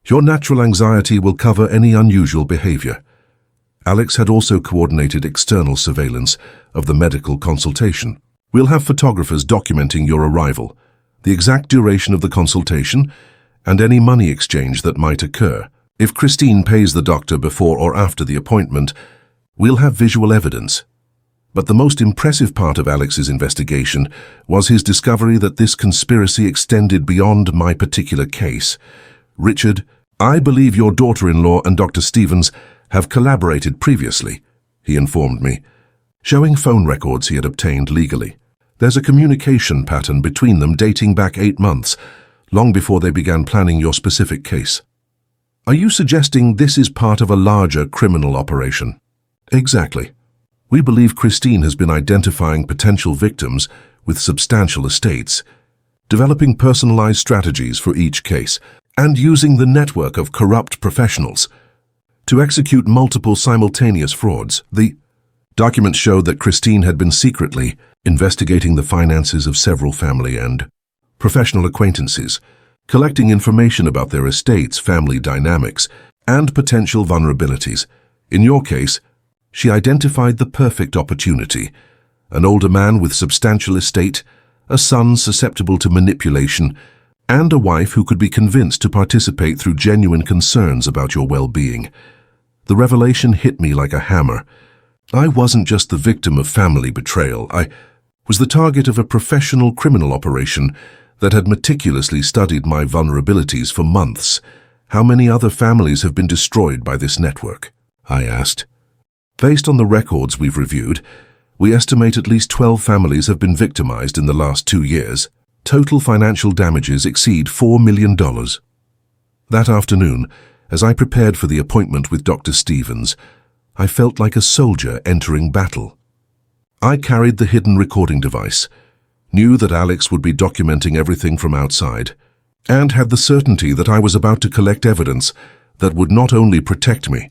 Your natural anxiety will cover any unusual behavior. Alex had also coordinated external surveillance of the medical consultation. We'll have photographers documenting your arrival, the exact duration of the consultation, and any money exchange that might occur. If Christine pays the doctor before or after the appointment, we'll have visual evidence. But the most impressive part of Alex's investigation was his discovery that this conspiracy extended beyond my particular case. Richard, I believe your daughter-in-law and Dr. Stevens have collaborated previously, he informed me, showing phone records he had obtained legally. There's a communication pattern between them dating back 8 months, long before they began planning your specific case. Are you suggesting this is part of a larger criminal operation? Exactly. We believe Christine has been identifying potential victims with substantial estates, developing personalized strategies for each case, and using the network of corrupt professionals to execute multiple simultaneous frauds. The documents showed that Christine had been secretly investigating the finances of several family and professional acquaintances, collecting information about their estates, family dynamics, and potential vulnerabilities. In your case, she identified the perfect opportunity: an older man with substantial estate, a son susceptible to manipulation, and a wife who could be convinced to participate through genuine concerns about your well-being. The revelation hit me like a hammer. I wasn't just the victim of family betrayal. I was the target of a professional criminal operation that had meticulously studied my vulnerabilities for months. How many other families have been destroyed by this network? I asked. Based on the records we've reviewed, we estimate at least 12 families have been victimized in the last 2 years. Total financial damages exceed $4 million. That afternoon, as I prepared for the appointment with Dr. Stevens, I felt like a soldier entering battle. I carried the hidden recording device, knew that Alex would be documenting everything from outside, and had the certainty that I was about to collect evidence that would not only protect me,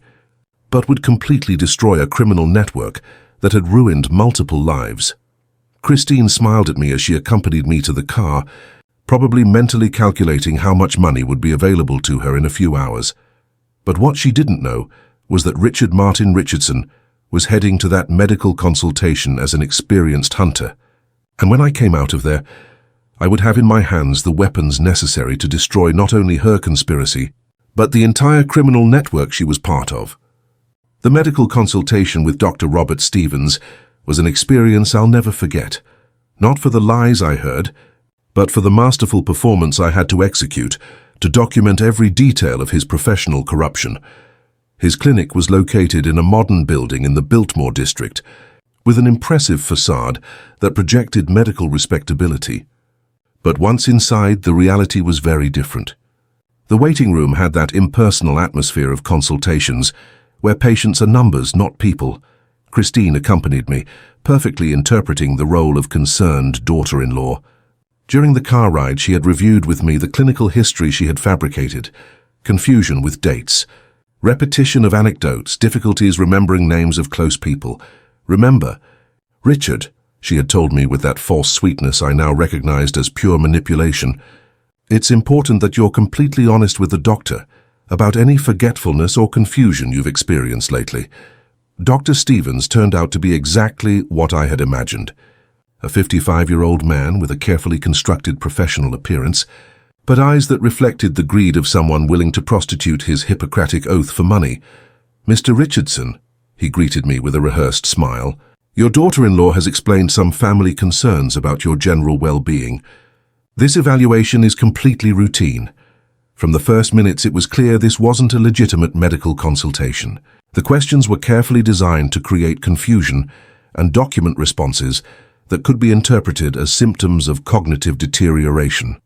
but would completely destroy a criminal network that had ruined multiple lives. Christine smiled at me as she accompanied me to the car, probably mentally calculating how much money would be available to her in a few hours. But what she didn't know was that Richard Martin Richardson was heading to that medical consultation as an experienced hunter. And when I came out of there, I would have in my hands the weapons necessary to destroy not only her conspiracy, but the entire criminal network she was part of. The medical consultation with Dr. Robert Stevens was an experience I'll never forget, not for the lies I heard, but for the masterful performance I had to execute to document every detail of his professional corruption. His clinic was located in a modern building in the Biltmore district, with an impressive facade that projected medical respectability. But once inside, the reality was very different. The waiting room had that impersonal atmosphere of consultations, where patients are numbers, not people. Christine accompanied me, perfectly interpreting the role of concerned daughter-in-law. During the car ride, she had reviewed with me the clinical history she had fabricated, confusion with dates, repetition of anecdotes, difficulties remembering names of close people. Remember, Richard, she had told me with that false sweetness I now recognized as pure manipulation, it's important that you're completely honest with the doctor about any forgetfulness or confusion you've experienced lately. Dr. Stevens turned out to be exactly what I had imagined. A 55-year-old man with a carefully constructed professional appearance, but eyes that reflected the greed of someone willing to prostitute his Hippocratic oath for money. "Mr. Richardson," he greeted me with a rehearsed smile, "your daughter-in-law has explained some family concerns about your general well-being. This evaluation is completely routine. From the first minutes it was clear this wasn't a legitimate medical consultation. The questions were carefully designed to create confusion and document responses that could be interpreted as symptoms of cognitive deterioration."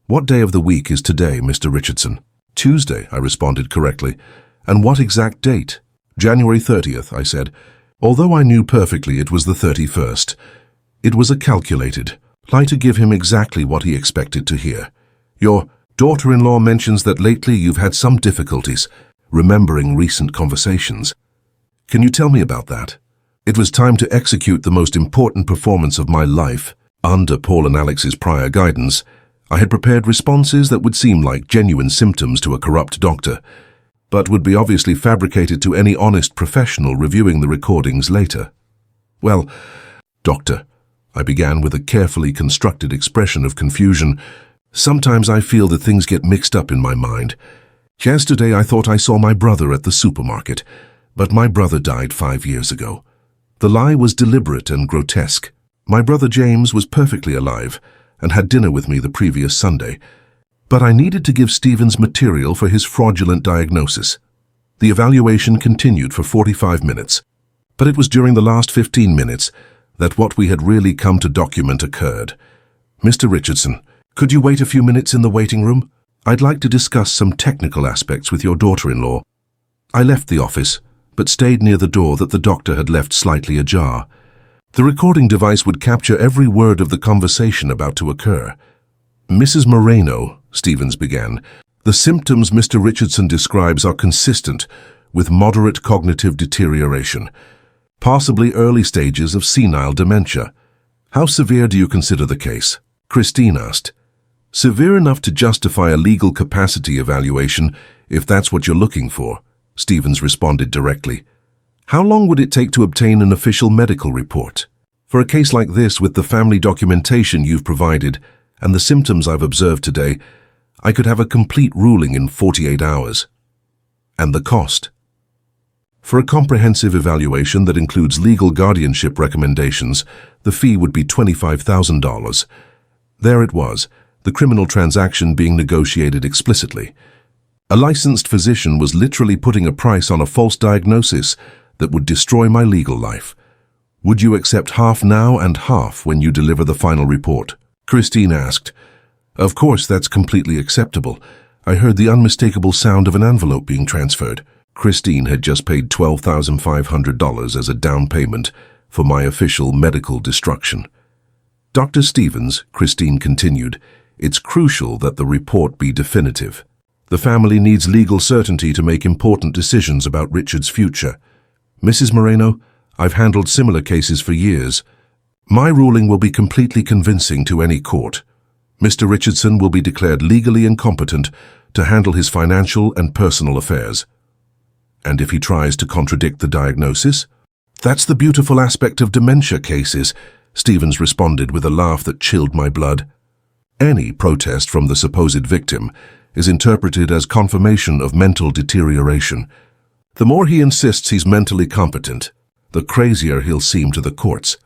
"What day of the week is today, Mr. Richardson?" "Tuesday," I responded correctly. "And what exact date?" "January 30th, I said, although I knew perfectly it was the 31st. It was a calculated lie to give him exactly what he expected to hear. "Your daughter-in-law mentions that lately you've had some difficulties remembering recent conversations. Can you tell me about that?" It was time to execute the most important performance of my life. Under Paul and Alex's prior guidance, I had prepared responses that would seem like genuine symptoms to a corrupt doctor, but would be obviously fabricated to any honest professional reviewing the recordings later. "Well, doctor," I began with a carefully constructed expression of confusion, "sometimes I feel that things get mixed up in my mind. Yesterday I thought I saw my brother at the supermarket, but my brother died 5 years ago. The lie was deliberate and grotesque. My brother James was perfectly alive and had dinner with me the previous Sunday, but I needed to give Stevens material for his fraudulent diagnosis. The evaluation continued for 45 minutes, but it was during the last 15 minutes that what we had really come to document occurred. Mr. Richardson, could you wait a few minutes in the waiting room? I'd like to discuss some technical aspects with your daughter-in-law." I left the office, but stayed near the door that the doctor had left slightly ajar. The recording device would capture every word of the conversation about to occur. "Mrs. Moreno," Stevens began, "the symptoms Mr. Richardson describes are consistent with moderate cognitive deterioration, possibly early stages of senile dementia. How severe do you consider the case?" Christine asked. "Severe enough to justify a legal capacity evaluation, if that's what you're looking for," Stevens responded directly. "How long would it take to obtain an official medical report? For a case like this, with the family documentation you've provided and the symptoms I've observed today, I could have a complete ruling in 48 hours. "And the cost?" "For a comprehensive evaluation that includes legal guardianship recommendations, the fee would be $25,000. There it was, the criminal transaction being negotiated explicitly. A licensed physician was literally putting a price on a false diagnosis that would destroy my legal life. Would you accept half now and half when you deliver the final report?" Christine asked. "Of course, that's completely acceptable. I heard the unmistakable sound of an envelope being transferred." Christine had just paid $12,500 as a down payment for my official medical destruction. "Dr. Stevens," Christine continued, "it's crucial that the report be definitive. The family needs legal certainty to make important decisions about Richard's future. Mrs. Moreno, I've handled similar cases for years. My ruling will be completely convincing to any court. Mr. Richardson will be declared legally incompetent to handle his financial and personal affairs. And if he tries to contradict the diagnosis?" "That's the beautiful aspect of dementia cases," Stevens responded with a laugh that chilled my blood. "Any protest from the supposed victim is interpreted as confirmation of mental deterioration. The more he insists he's mentally competent, the crazier he'll seem to the courts."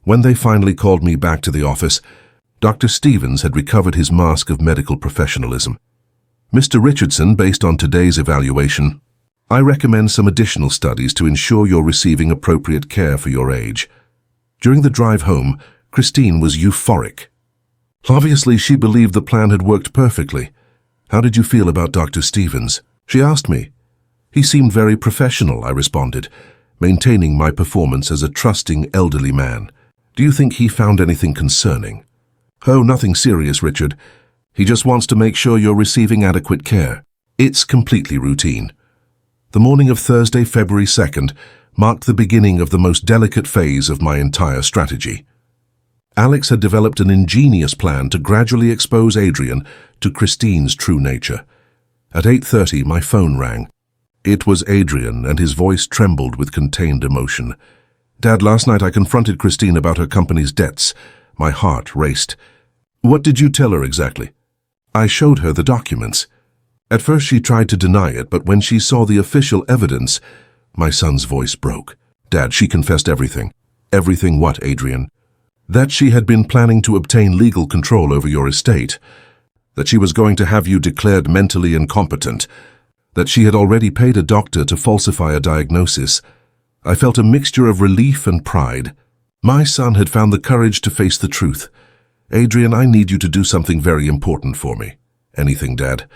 When they finally called me back to the office, Dr. Stevens had recovered his mask of medical professionalism. "Mr. Richardson, based on today's evaluation, I recommend some additional studies to ensure you're receiving appropriate care for your age." During the drive home, Christine was euphoric. Obviously, she believed the plan had worked perfectly. "How did you feel about Dr. Stevens?" she asked me. "He seemed very professional," I responded, maintaining my performance as a trusting elderly man. "Do you think he found anything concerning?" "Oh, nothing serious, Richard. He just wants to make sure you're receiving adequate care. It's completely routine." The morning of Thursday, February 2nd, marked the beginning of the most delicate phase of my entire strategy. Alex had developed an ingenious plan to gradually expose Adrian to Christine's true nature. At 8:30, my phone rang. It was Adrian, and his voice trembled with contained emotion. "Dad, last night I confronted Christine about her company's debts. My heart raced." "What did you tell her exactly?" I showed her the documents. At first she tried to deny it, but when she saw the official evidence, my son's voice broke. Dad, she confessed everything. Everything what, Adrian? That she had been planning to obtain legal control over your estate. That she was going to have you declared mentally incompetent. That she had already paid a doctor to falsify a diagnosis. I felt a mixture of relief and pride. My son had found the courage to face the truth. Adrian, I need you to do something very important for me. Anything, Dad.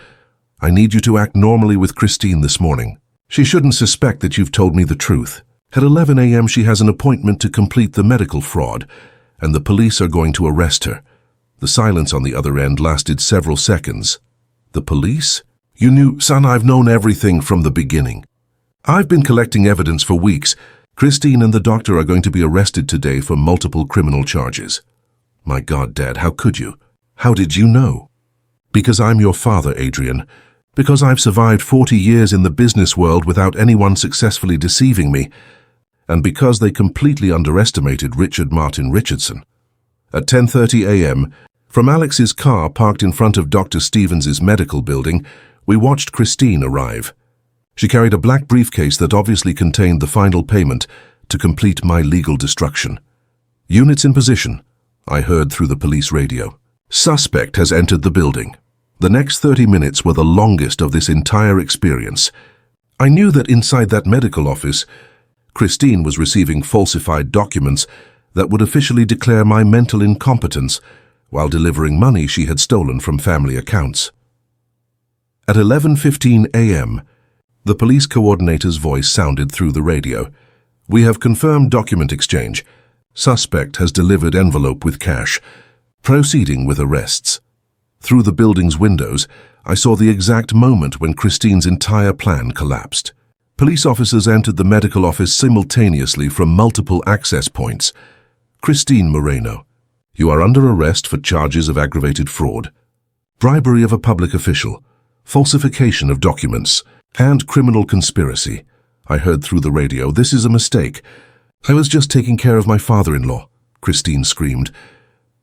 I need you to act normally with Christine this morning. She shouldn't suspect that you've told me the truth. At 11 a.m. she has an appointment to complete the medical fraud, and the police are going to arrest her. The silence on the other end lasted several seconds. The police? You knew, son, I've known everything from the beginning. I've been collecting evidence for weeks. Christine and the doctor are going to be arrested today for multiple criminal charges. My God, Dad, how could you? How did you know? Because I'm your father, Adrian. Because I've survived 40 years in the business world without anyone successfully deceiving me. And because they completely underestimated Richard Martin Richardson. At 10:30 a.m., from Alex's car parked in front of Dr. Stevens's medical building, we watched Christine arrive. She carried a black briefcase that obviously contained the final payment to complete my legal destruction. Units in position, I heard through the police radio. Suspect has entered the building. The next 30 minutes were the longest of this entire experience. I knew that inside that medical office, Christine was receiving falsified documents that would officially declare my mental incompetence while delivering money she had stolen from family accounts. At 11:15 a.m., the police coordinator's voice sounded through the radio. We have confirmed document exchange. Suspect has delivered envelope with cash. Proceeding with arrests. Through the building's windows, I saw the exact moment when Christine's entire plan collapsed. Police officers entered the medical office simultaneously from multiple access points. Christine Moreno, you are under arrest for charges of aggravated fraud, bribery of a public official, falsification of documents, and criminal conspiracy. I heard through the radio, this is a mistake. I was just taking care of my father-in-law, Christine screamed.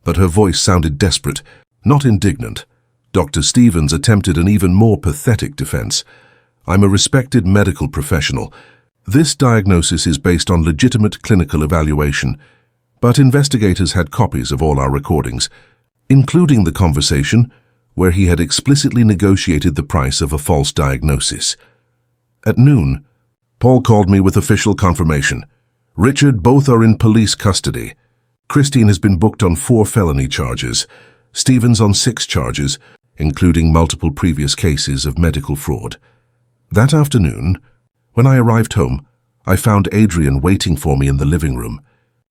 But her voice sounded desperate, not indignant. Dr. Stevens attempted an even more pathetic defense. I'm a respected medical professional. This diagnosis is based on legitimate clinical evaluation, but investigators had copies of all our recordings, including the conversation where he had explicitly negotiated the price of a false diagnosis. At noon, Paul called me with official confirmation. Richard, both are in police custody. Christine has been booked on 4 felony charges, Stevens on 6 charges, including multiple previous cases of medical fraud. That afternoon, when I arrived home, I found Adrian waiting for me in the living room.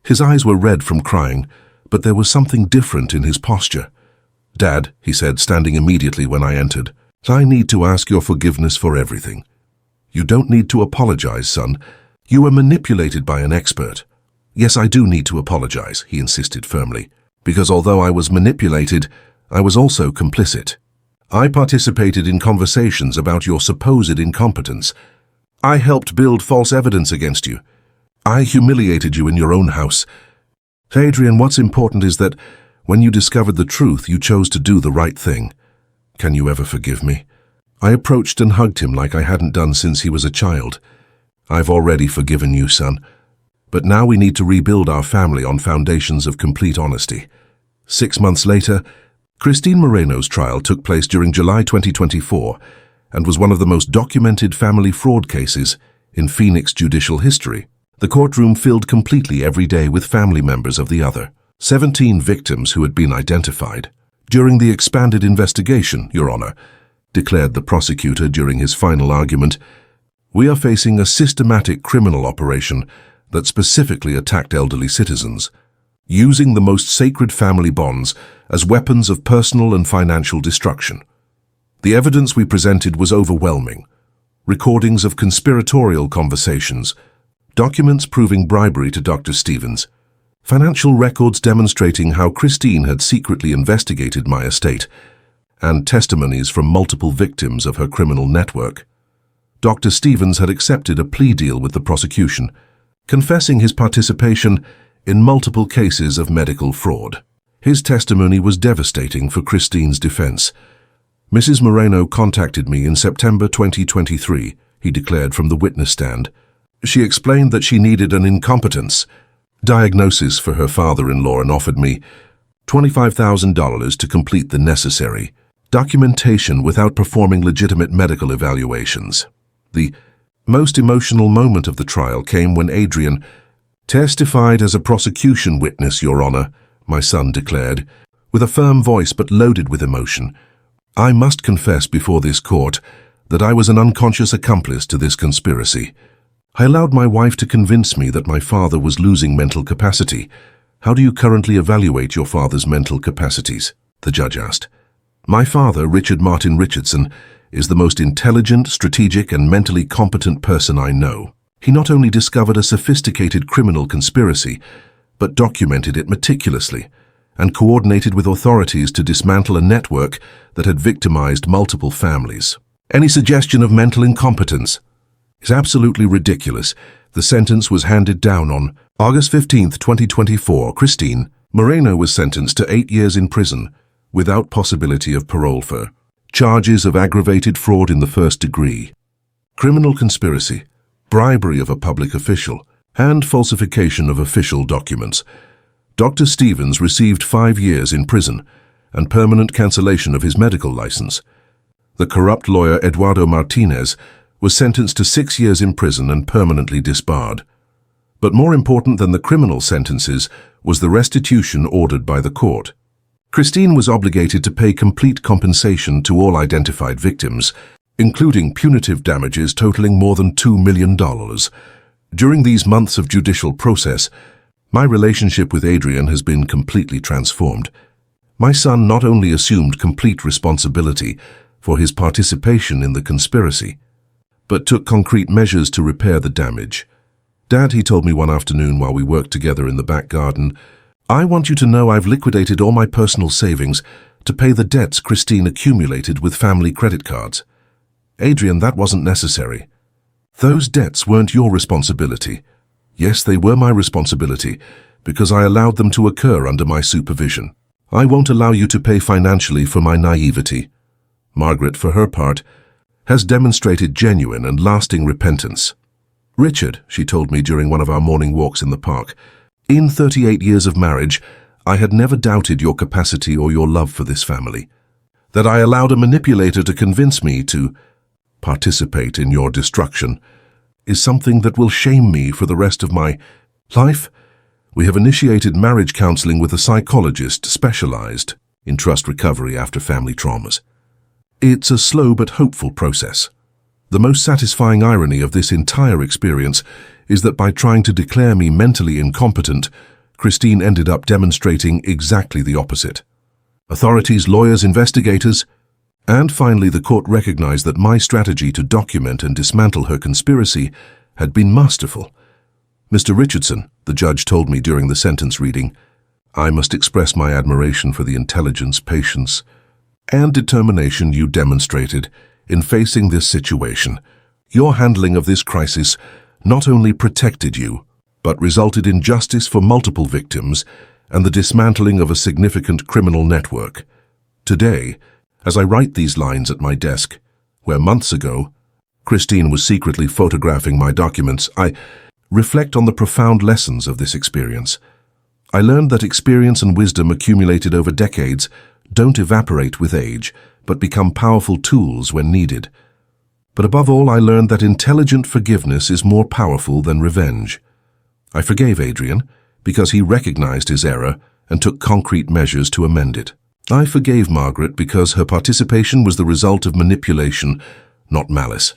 His eyes were red from crying, but there was something different in his posture. Dad, he said, standing immediately when I entered, I need to ask your forgiveness for everything. You don't need to apologize, son. You were manipulated by an expert. Yes, I do need to apologize, he insisted firmly, because although I was manipulated, I was also complicit. I participated in conversations about your supposed incompetence. I helped build false evidence against you. I humiliated you in your own house. Adrian, what's important is that when you discovered the truth, you chose to do the right thing. Can you ever forgive me? I approached and hugged him like I hadn't done since he was a child. I've already forgiven you, son. But now we need to rebuild our family on foundations of complete honesty. 6 months later, Christine Moreno's trial took place during July 2024 and was one of the most documented family fraud cases in Phoenix judicial history. The courtroom filled completely every day with family members of the other. 17 victims who had been identified. During the expanded investigation, Your Honor, declared the prosecutor during his final argument, we are facing a systematic criminal operation that specifically attacked elderly citizens, using the most sacred family bonds as weapons of personal and financial destruction. The evidence we presented was overwhelming. Recordings of conspiratorial conversations, documents proving bribery to Dr. Stevens, financial records demonstrating how Christine had secretly investigated my estate, and testimonies from multiple victims of her criminal network. Dr. Stevens had accepted a plea deal with the prosecution, confessing his participation in multiple cases of medical fraud. His testimony was devastating for Christine's defense. Mrs. Moreno contacted me in September 2023, he declared from the witness stand. She explained that she needed an incompetence diagnosis for her father-in-law and offered me $25,000 to complete the necessary documentation without performing legitimate medical evaluations. The most emotional moment of the trial came when Adrian testified as a prosecution witness, Your Honor, my son declared, with a firm voice but loaded with emotion. I must confess before this court that I was an unconscious accomplice to this conspiracy. I allowed my wife to convince me that my father was losing mental capacity. How do you currently evaluate your father's mental capacities? The judge asked. My father, Richard Martin Richardson, is the most intelligent, strategic, and mentally competent person I know. He not only discovered a sophisticated criminal conspiracy, but documented it meticulously and coordinated with authorities to dismantle a network that had victimized multiple families. Any suggestion of mental incompetence is absolutely ridiculous. The sentence was handed down on August 15, 2024. Christine Moreno was sentenced to 8 years in prison without possibility of parole for charges of aggravated fraud in the first degree, criminal conspiracy, bribery of a public official, and falsification of official documents. Dr. Stevens received 5 years in prison and permanent cancellation of his medical license. The corrupt lawyer Eduardo Martinez was sentenced to 6 years in prison and permanently disbarred. But more important than the criminal sentences was the restitution ordered by the court. Christine was obligated to pay complete compensation to all identified victims, including punitive damages totaling more than $2 million. During these months of judicial process, my relationship with Adrian has been completely transformed. My son not only assumed complete responsibility for his participation in the conspiracy, but took concrete measures to repair the damage. Dad, he told me one afternoon while we worked together in the back garden, I want you to know I've liquidated all my personal savings to pay the debts Christine accumulated with family credit cards. Adrian, that wasn't necessary. Those debts weren't your responsibility. Yes, they were my responsibility because I allowed them to occur under my supervision. I won't allow you to pay financially for my naivety. Margaret, for her part, has demonstrated genuine and lasting repentance. Richard, she told me during one of our morning walks in the park, in 38 years of marriage, I had never doubted your capacity or your love for this family. That I allowed a manipulator to convince me to participate in your destruction is something that will shame me for the rest of my life. We have initiated marriage counseling with a psychologist specialized in trust recovery after family traumas. It's a slow but hopeful process. The most satisfying irony of this entire experience is that by trying to declare me mentally incompetent, Christine ended up demonstrating exactly the opposite. Authorities, lawyers, investigators, and finally the court recognized that my strategy to document and dismantle her conspiracy had been masterful. Mr. Richardson, the judge told me during the sentence reading, I must express my admiration for the intelligence, patience, and determination you demonstrated in facing this situation. Your handling of this crisis not only protected you, but resulted in justice for multiple victims and the dismantling of a significant criminal network. Today, as I write these lines at my desk, where months ago Christine was secretly photographing my documents, I reflect on the profound lessons of this experience. I learned that experience and wisdom accumulated over decades don't evaporate with age, but become powerful tools when needed. But above all, I learned that intelligent forgiveness is more powerful than revenge. I forgave Adrian because he recognized his error and took concrete measures to amend it. I forgave Margaret because her participation was the result of manipulation, not malice.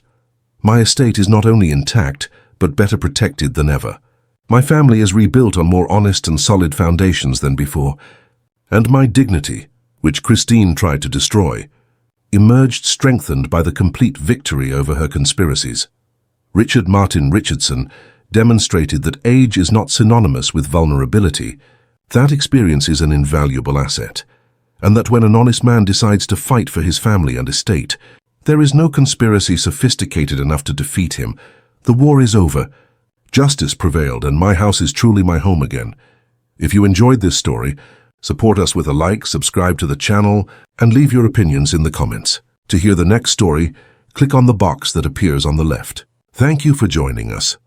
My estate is not only intact, but better protected than ever. My family is rebuilt on more honest and solid foundations than before, and my dignity, which Christine tried to destroy, emerged strengthened by the complete victory over her conspiracies. Richard Martin Richardson demonstrated that age is not synonymous with vulnerability. That experience is an invaluable asset, and that when an honest man decides to fight for his family and estate, there is no conspiracy sophisticated enough to defeat him. The war is over. Justice prevailed, and my house is truly my home again. If you enjoyed this story, Support us with a like, subscribe to the channel, and leave your opinions in the comments. To hear the next story, click on the box that appears on the left. Thank you for joining us.